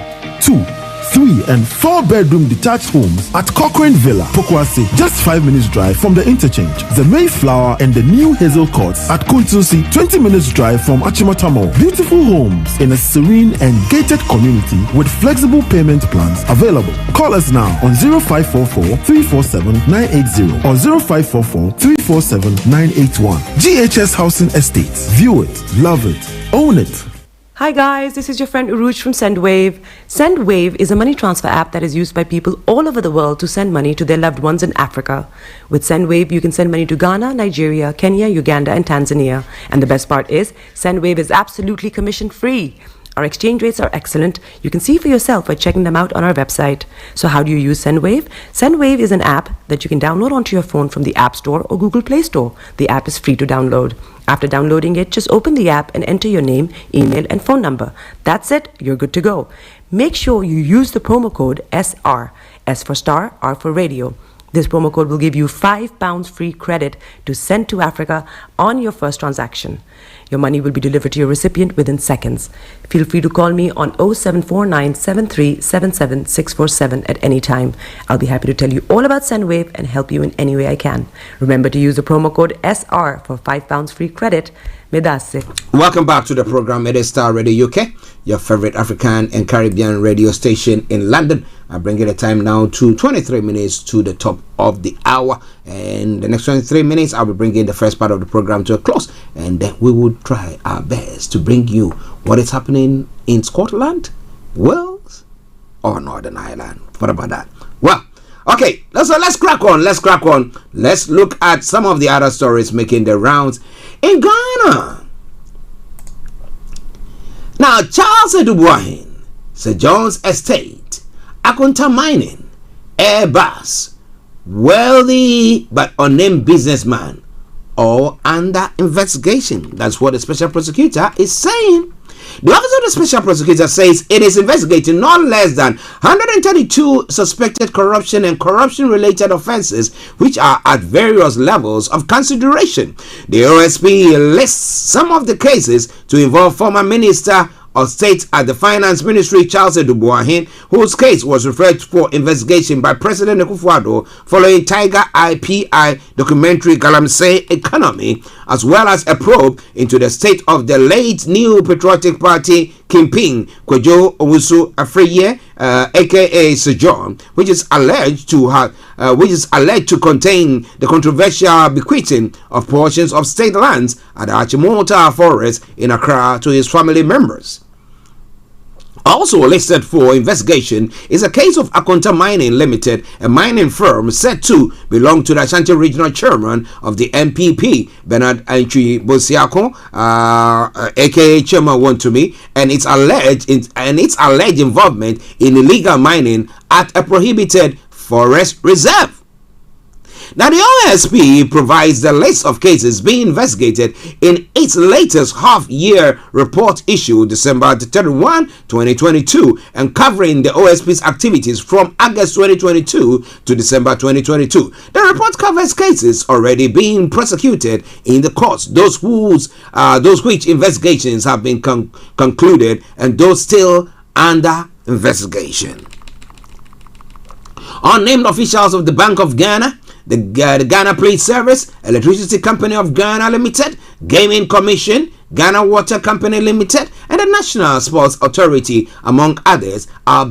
2, 3 and 4 bedroom detached homes at Cochrane Villa, Pokwase, just 5 minutes drive from the interchange. The Mayflower and the new Hazel Courts at Kuntusi, 20 minutes drive from Achimatamo. Beautiful homes in a serene and gated community with flexible payment plans available. Call us now on 0544 347 980 or 0544 347 981. GHS Housing Estates. View it, love it, own it.
Hi guys, this is your friend Uruj from SendWave. SendWave is a money transfer app that is used by people all over the world to send money to their loved ones in Africa. With SendWave, you can send money to Ghana, Nigeria, Kenya, Uganda, and Tanzania. And the best part is, SendWave is absolutely commission-free. Our exchange rates are excellent. You can see for yourself by checking them out on our website. So how do you use SendWave? SendWave is an app that you can download onto your phone from the App Store or Google Play Store. The app is free to download. After downloading it, just open the app and enter your name, email, and phone number. That's it. You're good to go. Make sure you use the promo code SR, S for Star, R for Radio. This promo code will give you £5 free credit to send to Africa on your first transaction. Your money will be delivered to your recipient within seconds. Feel free to call me on 0749 7377 647 at any time. I'll be happy to tell you all about SendWave and help you in any way I can. Remember to use the promo code SR for £5 free credit. Medase.
Welcome back to the program. It is Star Radio UK, your favorite African and Caribbean radio station in London. I bring you the time now to 23 minutes to the top of the hour. And the next 23 minutes, I'll be bringing the first part of the program to a close. And then we will try our best to bring you what is happening in Scotland, Wales, or Northern Ireland. What about that? Well, okay, let's crack on. Let's look at some of the other stories making the rounds in Ghana. Now, Charles Edubuahin, St. John's Estate, Akunta Mining, Airbus, wealthy but unnamed businessman, all under investigation. That's what the special prosecutor is saying. The office of the special prosecutor says it is investigating not less than 132 suspected corruption and corruption-related offences which are at various levels of consideration. The OSP lists some of the cases to involve former Minister of State at the Finance Ministry, Charles Edubuahin, whose case was referred for investigation by President Akufo-Addo following Tiger IPI documentary Galamsey Economy, as well as a probe into the state of the late New Patriotic Party kingpin Kwadwo Owusu Afriye, aka Sir John, which is alleged to contain the controversial bequeathing of portions of state lands at the Archie Forest in Accra to his family members. Also listed for investigation is a case of Akunta Mining Limited, a mining firm said to belong to the Ashanti Regional Chairman of the MPP, Bernard Antwi Bosiako, aka Chairman Wontumi, and its alleged involvement in illegal mining at a prohibited forest reserve. Now, the OSP provides the list of cases being investigated in its latest half-year report issued December 31, 2022, and covering the OSP's activities from August 2022 to December 2022. The report covers cases already being prosecuted in the courts, those which investigations have been concluded, and those still under investigation. Unnamed officials of the Bank of Ghana, the Ghana Police Service, Electricity Company of Ghana Limited, Gaming Commission, Ghana Water Company Limited, and the National Sports Authority, among others, are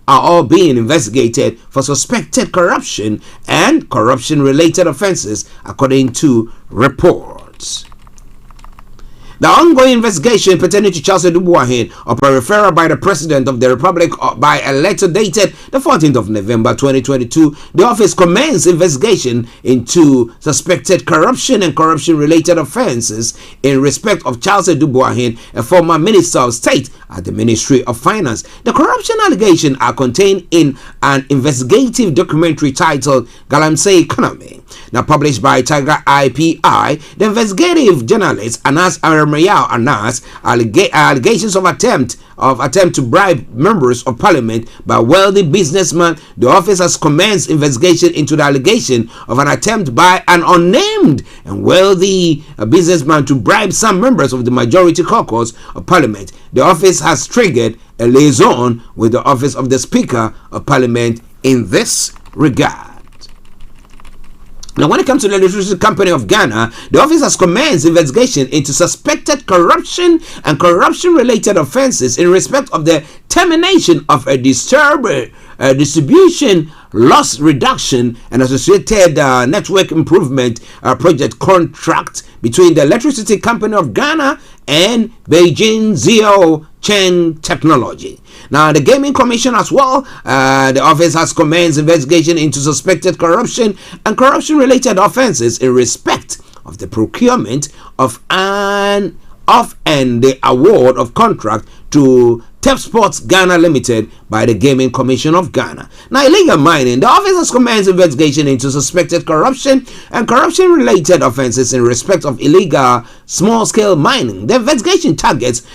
all being investigated for suspected corruption and corruption-related offences, according to reports. The ongoing investigation pertaining to Charles Edubuahin, upon referral by the President of the Republic by a letter dated the 14th of November 2022, the office commenced investigation into suspected corruption and corruption-related offences in respect of Charles Edubuahin, a former Minister of State at the Ministry of Finance. The corruption allegations are contained in an investigative documentary titled Galamsey Economy, now published by Tiger IPI. The investigative journalist Anas Anas allegations of attempt to bribe members of parliament by wealthy businessman. The office has commenced investigation into the allegation of an attempt by an unnamed and wealthy businessman to bribe some members of the majority caucus of parliament. The office has triggered a liaison with the office of the Speaker of Parliament in this regard. Now, when it comes to the Electricity Company of Ghana, the office has commenced investigation into suspected corruption and corruption-related offences in respect of the termination of a distribution loss reduction and associated network improvement project contract between the Electricity Company of Ghana and Beijing Zhou Chen Technology. Now, the Gaming Commission as well, the office has commenced investigation into suspected corruption and corruption-related offences in respect of the procurement of and the award of contract to Tep Sports Ghana Limited by the Gaming Commission of Ghana. Now, illegal mining. The office has commenced investigation into suspected corruption and corruption-related offences in respect of illegal small-scale mining. The investigation targets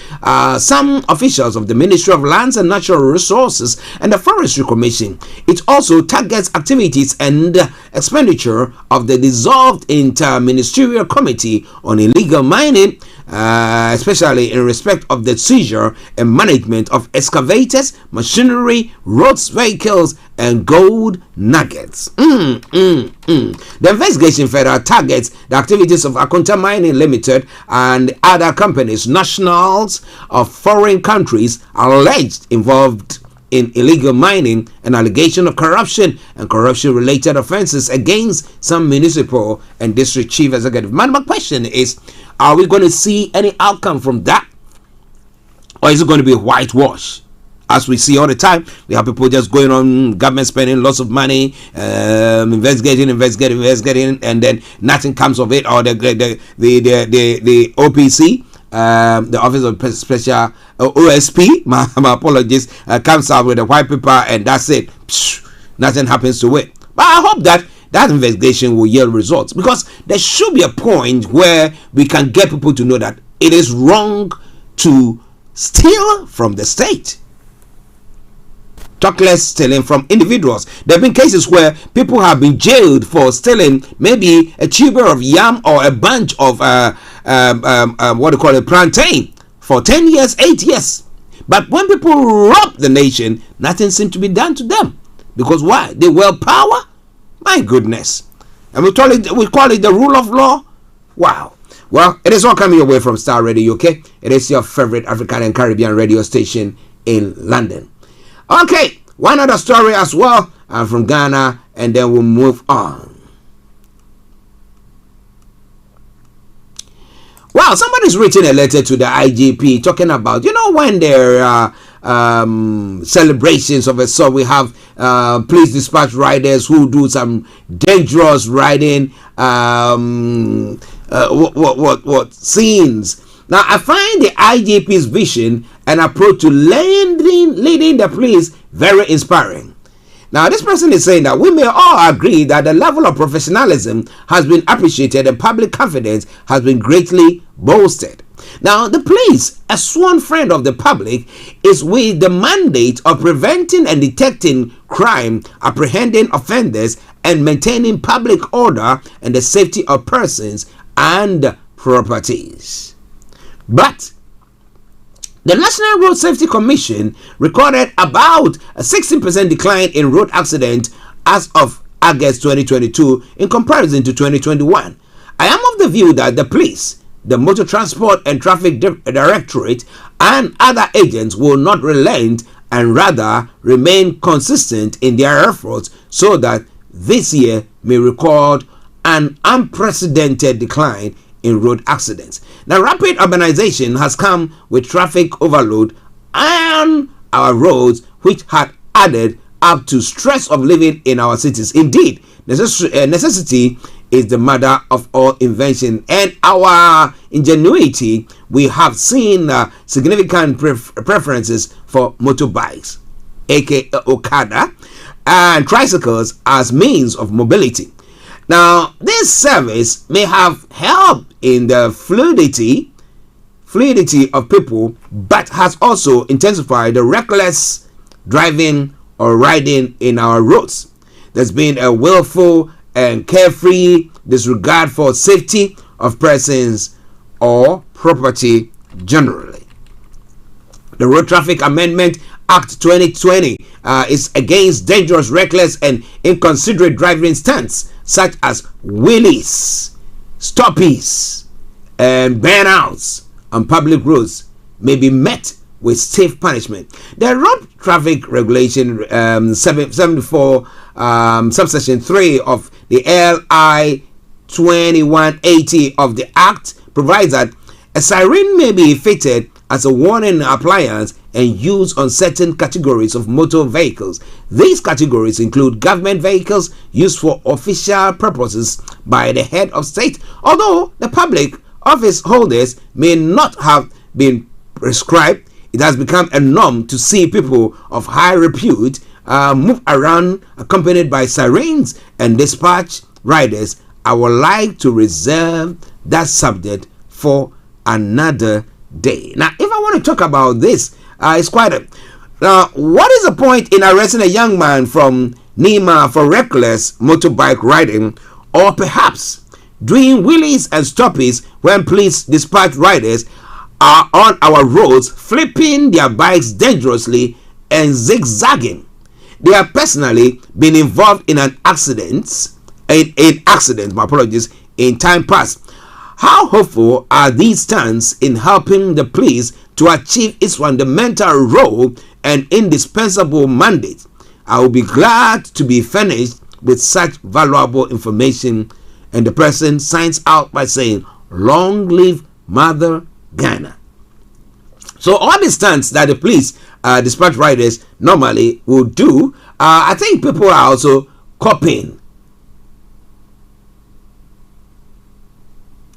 some officials of the Ministry of Lands and Natural Resources and the Forestry Commission. It also targets activities and expenditure of the dissolved Inter-Ministerial Committee on Illegal Mining, especially in respect of the seizure and management of excavators, machinery, roads, vehicles, and gold nuggets. The investigation further targets the activities of Akunta Mining Limited and other companies, nationals of foreign countries alleged involved in illegal mining, and allegation of corruption and corruption-related offences against some municipal and district chief executive. My question is, are we going to see any outcome from that? Or is it going to be a whitewash? As we see all the time, we have people just going on, government spending lots of money, investigating, and then nothing comes of it. Or the OPC, the Office of Special OSP, my apologies, comes out with a white paper and that's it. Psh, nothing happens to it. But I hope that investigation will yield results, because there should be a point where we can get people to know that it is wrong to steal from the state. Talk less stealing from individuals. There have been cases where people have been jailed for stealing maybe a tuber of yam or a bunch of plantain for 10 years, 8 years. But when people rob the nation, nothing seems to be done to them. Because why? They wield power? My goodness. And we call it the rule of law? Wow. Well, it is all coming your way from Starr Radio UK. It is your favorite African and Caribbean radio station in London. Okay, one other story as well from Ghana, and then we'll move on. Wow, somebody's written a letter to the IGP talking about, when there are celebrations of a sort, we have police dispatch riders who do some dangerous riding scenes. Now, I find the IGP's vision and approach to leading the police very inspiring. Now, this person is saying that we may all agree that the level of professionalism has been appreciated and public confidence has been greatly bolstered. Now, the police, a sworn friend of the public, is with the mandate of preventing and detecting crime, apprehending offenders, and maintaining public order and the safety of persons and properties. But the National Road Safety Commission recorded about a 16% decline in road accidents as of August 2022 in comparison to 2021. I am of the view that the police, the Motor Transport and Traffic Directorate, and other agents will not relent and rather remain consistent in their efforts so that this year may record an unprecedented decline in road accidents. Now, rapid urbanization has come with traffic overload on our roads, which had added up to stress of living in our cities. Indeed, necessity is the mother of all invention, and our ingenuity, we have seen significant preferences for motorbikes, aka Okada, and tricycles as means of mobility. Now, this service may have helped in the fluidity of people, but has also intensified the reckless driving or riding in our roads. There's been a willful and carefree disregard for safety of persons or property generally. The Road Traffic Amendment Act 2020 is against dangerous, reckless, and inconsiderate driving stunts such as wheelies, stoppies, and burnouts on public roads may be met with stiff punishment. The Road Traffic Regulation 74 subsection 3 of the LI 2180 of the Act provides that a siren may be fitted as a warning appliance and used on certain categories of motor vehicles. These categories include government vehicles used for official purposes by the head of state, although the public office holders may not have been prescribed. it has become a norm to see people of high repute move around accompanied by sirens and dispatch riders. I would like to reserve that subject for another day. Now, if I want to talk about this, it's quite a... Now, what is the point in arresting a young man from Nima for reckless motorbike riding, or perhaps doing wheelies and stoppies when police dispatch riders are on our roads, flipping their bikes dangerously and zigzagging? They have personally been involved in an accident, in time past. How hopeful are these stands in helping the police to achieve its fundamental role and indispensable mandate? I will be glad to be furnished with such valuable information. And the person signs out by saying, "Long live Mother Ghana." So all the stunts that the police dispatch riders normally will do, I think people are also copying.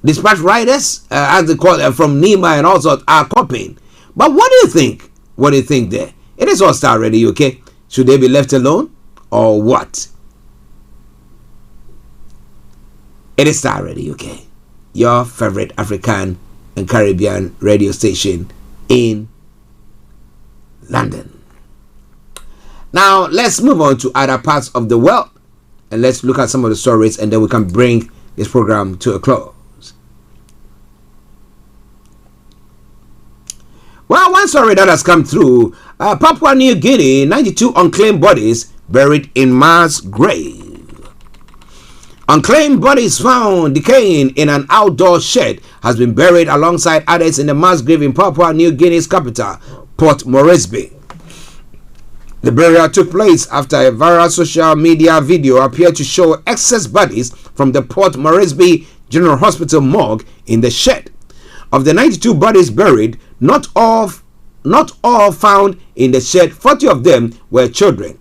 Dispatch riders, as they call it, from Nima and also are copying. But what do you think? What do you think there? It is all Starr Radio, okay? Should they be left alone or what? It is Starr Radio, okay? Your favorite African and Caribbean radio station in London. Now, let's move on to other parts of the world and let's look at some of the stories, and then we can bring this program to a close. Well, one story that has come through, Papua New Guinea, 92 unclaimed bodies buried in mass grave. Unclaimed bodies found decaying in an outdoor shed has been buried alongside others in the mass grave in Papua New Guinea's capital, Port Moresby. The burial took place after a viral social media video appeared to show excess bodies from the Port Moresby General Hospital morgue in the shed. Of the 92 bodies buried, not all found in the shed, 40 of them were children.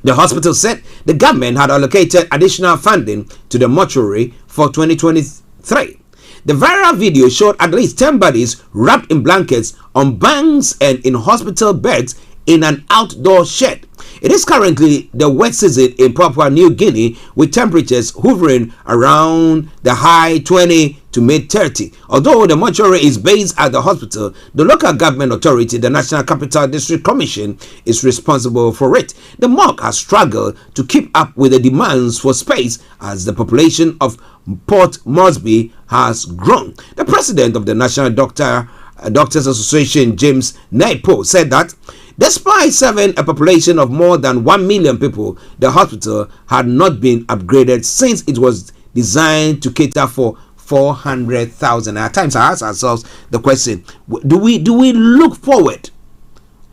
The hospital said the government had allocated additional funding to the mortuary for 2023. The viral video showed at least 10 bodies wrapped in blankets on banks and in hospital beds in an outdoor shed. It is currently the wet season in Papua New Guinea, with temperatures hovering around the high 20 to mid 30. Although the mortuary is based at the hospital, the local government authority, the National Capital District Commission, is responsible for it. The morgue has struggled to keep up with the demands for space as the population of Port Moresby has grown. The president of the National Doctors Association, James Naipo, said that despite serving a population of more than 1 million people, the hospital had not been upgraded since it was designed to cater for 400,000. At times I ask ourselves the question, do we look forward,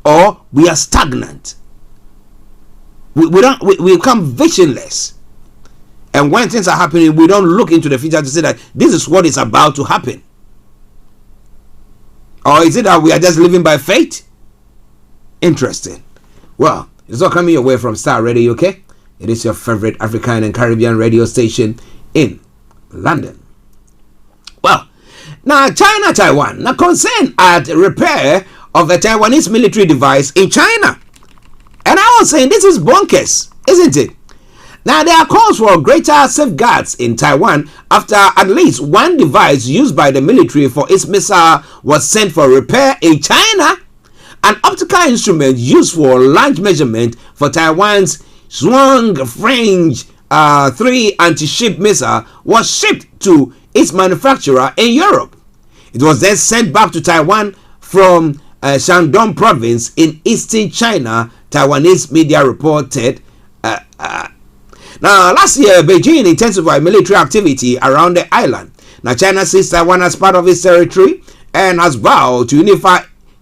or we are stagnant? We become visionless. And when things are happening, we don't look into the future to say that this is what is about to happen. Or is it that we are just living by faith? Interesting. Well, it's all coming your way from Starr Radio, okay? It is your favorite African and Caribbean radio station in London. Well, now Taiwan. Now concern at repair of a Taiwanese military device in China. And I was saying this is bonkers, isn't it? Now there are calls for greater safeguards in Taiwan after at least one device used by the military for its missile was sent for repair in China. An optical instrument used for launch measurement for Taiwan's Zhuang French 3 anti-ship missile was shipped to its manufacturer in Europe. It was then sent back to Taiwan from Shandong province in eastern China, Taiwanese media reported. Now, last year, Beijing intensified military activity around the island. Now, China sees Taiwan as part of its territory and has vowed to unify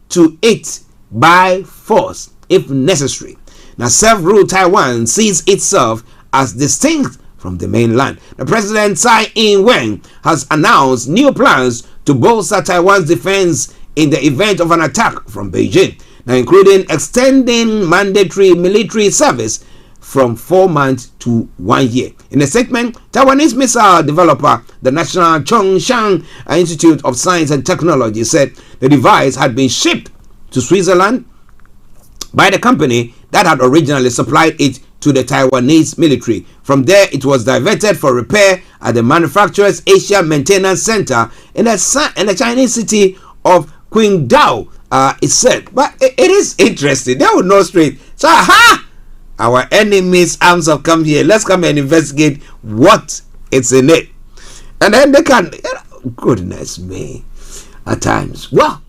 to it by force if necessary. Now, self-ruled Taiwan sees itself as distinct from the mainland. The President Tsai Ing-wen has announced new plans to bolster Taiwan's defense in the event of an attack from Beijing, now including extending mandatory military service from 4 months to 1 year. In a statement, Taiwanese missile developer, the National Chongshan Institute of Science and Technology, said the device had been shipped to Switzerland by the company that had originally supplied it to the Taiwanese military. From there, it was diverted for repair at the manufacturer's Asia Maintenance Center in the Chinese city of Qingdao, it said. But it is interesting. They would know straight. So, our enemies' arms have come here. Let's come and investigate what is in it. And then they can, goodness me, at times. Well,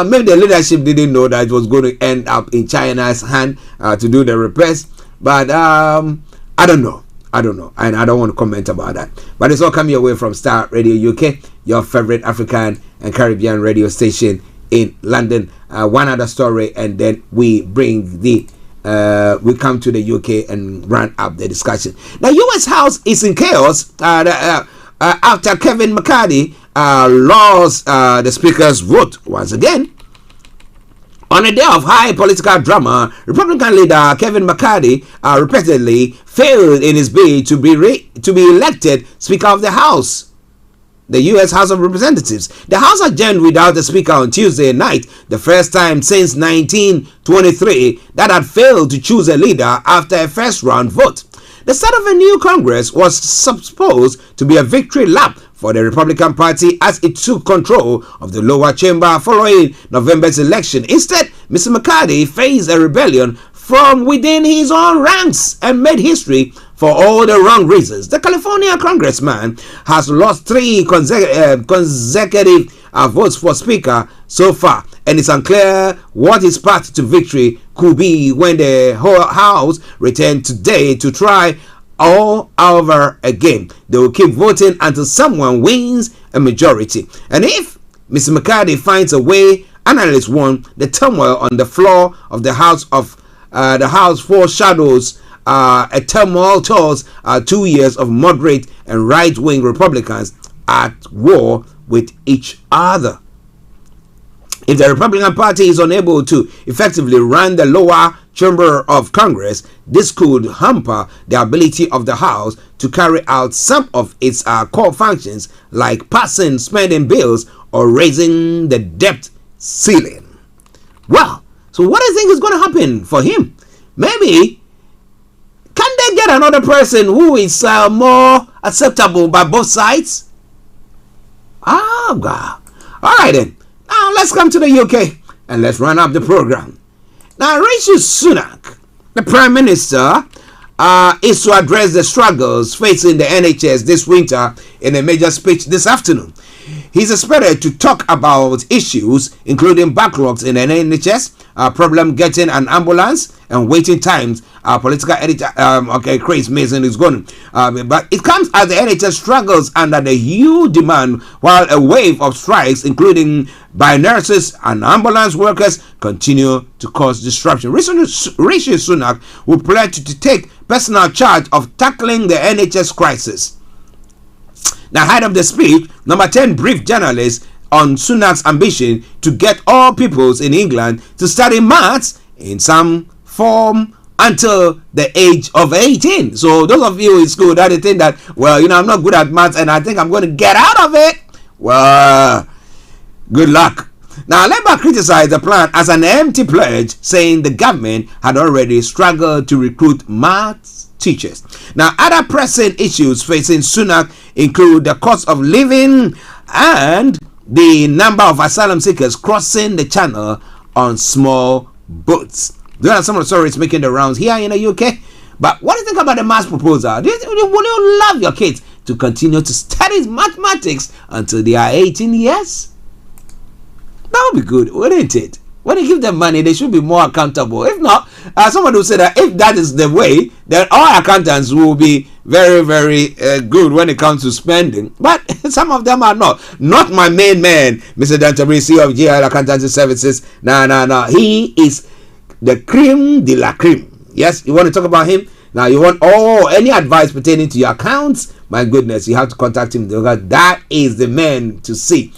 maybe the leadership didn't know that it was going to end up in China's hand to do the repairs. But I don't know. And I don't want to comment about that. But it's all coming your way from Starr Radio UK, your favorite African and Caribbean radio station in London. One other story, and then we bring we come to the UK and run up the discussion. Now, US House is in chaos after Kevin McCarthy lost the Speaker's vote once again. On a day of high political drama, Republican leader Kevin McCarthy repeatedly failed in his bid to be elected Speaker of the House, the U.S. House of Representatives. The House adjourned without a Speaker on Tuesday night, the first time since 1923 that had failed to choose a leader after a first-round vote. The start of a new Congress was supposed to be a victory lap for the Republican Party as it took control of the lower chamber following November's election. Instead, Mr. McCarthy faced a rebellion from within his own ranks and made history for all the wrong reasons. The California congressman has lost 3 consecutive votes for Speaker so far, and it's unclear what his path to victory could be when the whole House returned today to try all over again. They will keep voting until someone wins a majority. And if Mr. McCarthy finds a way, analysts warn the turmoil on the floor of the House foreshadows a turmoil towards 2 years of moderate and right-wing Republicans at war with each other. If the Republican Party is unable to effectively run the lower chamber of Congress, this could hamper the ability of the House to carry out some of its core functions, like passing spending bills or raising the debt ceiling. Well, so what do you think is going to happen for him? Maybe, can they get another person who is more acceptable by both sides? God. All right then. Now let's come to the UK and let's run up the program. Now, Rishi Sunak, the Prime Minister, is to address the struggles facing the NHS this winter in a major speech this afternoon. He's expected to talk about issues including backlogs in the NHS, problem getting an ambulance, and waiting times. Political editor, Chris Mason is going. But it comes as the NHS struggles under the huge demand, while a wave of strikes, including by nurses and ambulance workers, continue to cause disruption. Rishi Sunak will pledge to take personal charge of tackling the NHS crisis. Now, ahead of the speech, Number 10 briefed journalists on Sunak's ambition to get all pupils in England to study maths in some form until the age of 18. So those of you in school that think that, well, I'm not good at maths and I think I'm going to get out of it, well, good luck. Now, Labour criticized the plan as an empty pledge, saying the government had already struggled to recruit maths teachers. Now, other pressing issues facing Sunak include the cost of living and the number of asylum seekers crossing the channel on small boats. Those are some of the stories making the rounds here in the UK. But what do you think about the maths proposal? Would you love your kids to continue to study mathematics until they are 18 years? That would be good, wouldn't it? When you give them money, they should be more accountable. If not, someone will say that if that is the way, then all accountants will be very, very good when it comes to spending. But some of them are not. Not my main man, Mr. Dantabri, CEO of GL Accountancy Services. No. He is the cream de la cream. Yes, you want to talk about him? Now, you want any advice pertaining to your accounts? My goodness, you have to contact him because that is the man to see.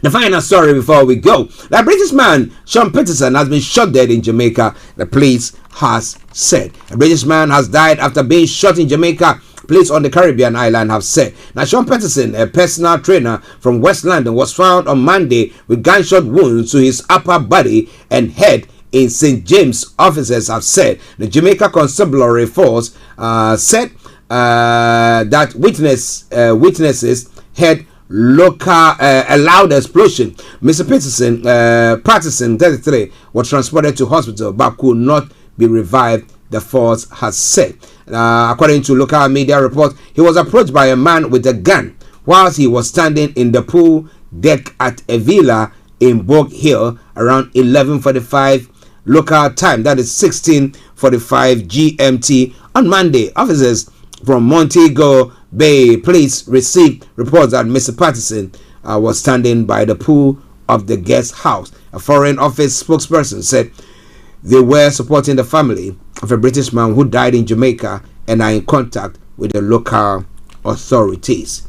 The final story before we go. The British man, Sean Peterson, has been shot dead in Jamaica, the police has said. A British man has died after being shot in Jamaica police on the Caribbean island have said. Now, Sean Peterson, a personal trainer from West London, was found on Monday with gunshot wounds to his upper body and head in St. James, officers have said. The Jamaica Constabulary Force said that witnesses heard a loud explosion. Mr. Patterson, 33, was transported to hospital but could not be revived, the force has said. According to local media reports, he was approached by a man with a gun whilst he was standing in the pool deck at a villa in Bogue Hill around 11:45 local time, that is 16:45 GMT on Monday. Officers from Montego Bay Police received reports that Mr. Patterson was standing by the pool of the guest house. A Foreign Office spokesperson said they were supporting the family of a British man who died in Jamaica and are in contact with the local authorities.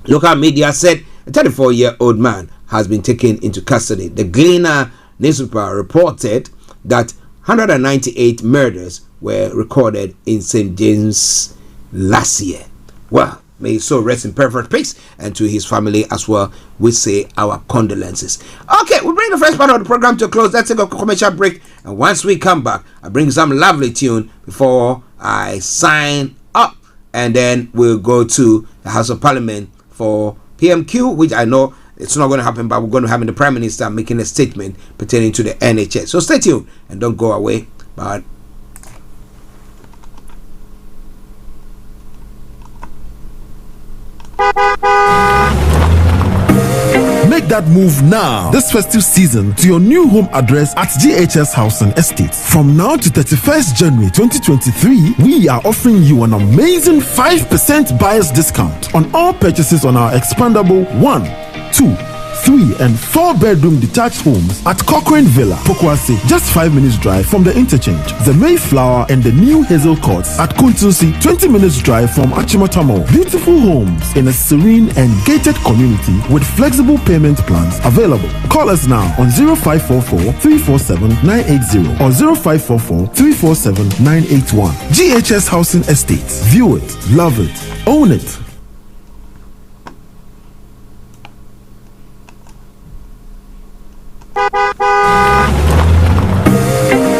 Local media said a 34-year-old man has been taken into custody. The Gleaner newspaper reported that 198 murders were recorded in St. James last year. Well, may his soul rest in perfect peace, and to his family as well, we say our condolences. Okay, we bring the first part of the program to a close. Let's take a commercial break, and once we come back, I bring some lovely tune before I sign up, and then we'll go to the House of Parliament for PMQ, which I know it's not going to happen, but we're going to have the Prime Minister making a statement pertaining to the NHS. So stay tuned and don't go away. But
make that move now this festive season to your new home address at GHS Housing Estate. From now to 31st January 2023, we are offering you an amazing 5% buyer's discount on all purchases on our expandable 1, 2, 3 and 4 bedroom detached homes at Cochrane Villa, Pokwase, just 5 minutes drive from the interchange. The Mayflower and the new Hazel Courts at Kuntusi, 20 minutes drive from Achimotamo. Beautiful homes in a serene and gated community with flexible payment plans available. Call us now on 0544 347 980 or 0544 347 981. GHS Housing Estates. View it, love it, own it.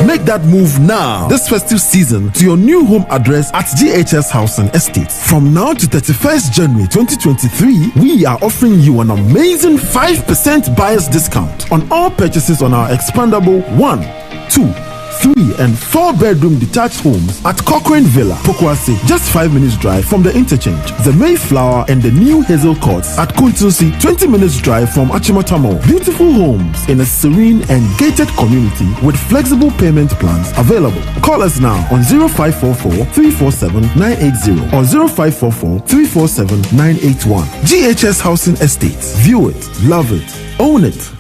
Make that move now this festive season to your new home address at GHS Housing Estate. From now to 31st January 2023, we are offering you an amazing 5% buyer's discount on all purchases on our expandable 1, 2, 3 and 4 bedroom detached homes at Cochrane Villa, Pokwase, just 5 minutes drive from the interchange. The Mayflower and the new Hazel Courts at Kuntusi, 20 minutes drive from Achimotamo. Beautiful homes in a serene and gated community with flexible payment plans available. Call us now on 0544 347 980 or 0544 347 981. GHS Housing Estates. View it, love it, own it.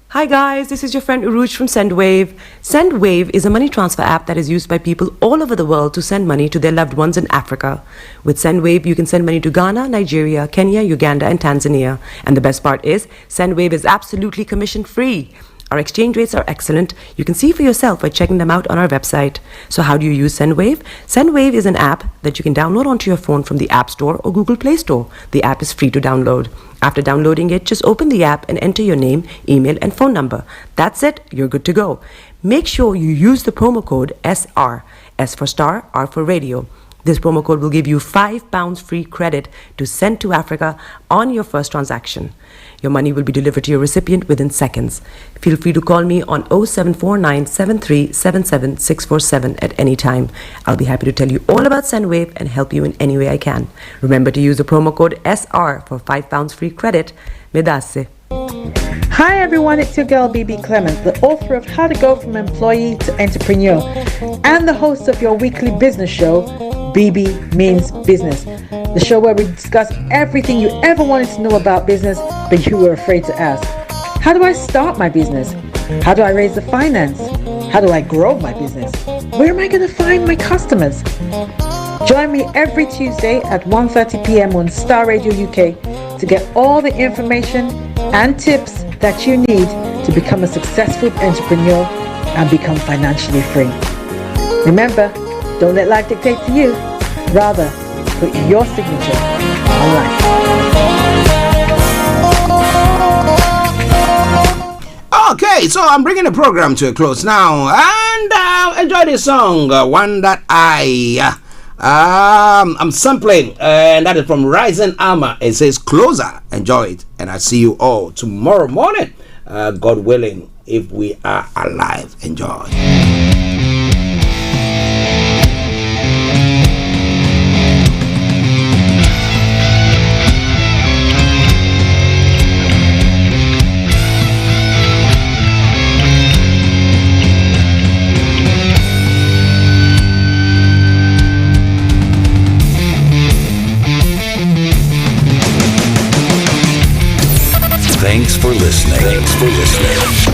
Hi guys, this is your friend Uruj from SendWave. SendWave is a money transfer app that is used by people all over the world to send money to their loved ones in Africa. With SendWave, you can send money to Ghana, Nigeria, Kenya, Uganda, and Tanzania. And the best part is, SendWave is absolutely commission-free. Our exchange rates are excellent. You can see for yourself by checking them out on our website. So how do you use SendWave? SendWave is an app that you can download onto your phone from the App Store or Google Play Store. The app is free to download. After downloading it, just open the app and enter your name, email, and phone number. That's it. You're good to go. Make sure you use the promo code SR. S for Star, R for Radio. This promo code will give you £5 free credit to send to Africa on your first transaction. Your money will be delivered to your recipient within seconds. Feel free to call me on 0749 7377 647 at any time. I'll be happy to tell you all about SendWave and help you in any way I can. Remember to use the promo code SR for £5 free credit. Medasse.
Hi everyone, it's your girl BB Clement, the author of How to Go From Employee to Entrepreneur and the host of your weekly business show, BB Means Business, the show where we discuss everything you ever wanted to know about business but you were afraid to ask. How do I start my business? How do I raise the finance? How do I grow my business? Where am I going to find my customers? Join me every Tuesday at 1:30 p.m. on Starr Radio UK to get all the information and tips that you need to become a successful entrepreneur and become financially free. Remember, don't let life dictate to you. Rather, put your signature on life.
Okay, so I'm bringing the program to a close now, and enjoy this song, one that I'm sampling, and that is from Rising Armor. It says Closer. Enjoy it, and I'll see you all tomorrow morning, God willing, if we are alive. Enjoy.
Thanks for listening.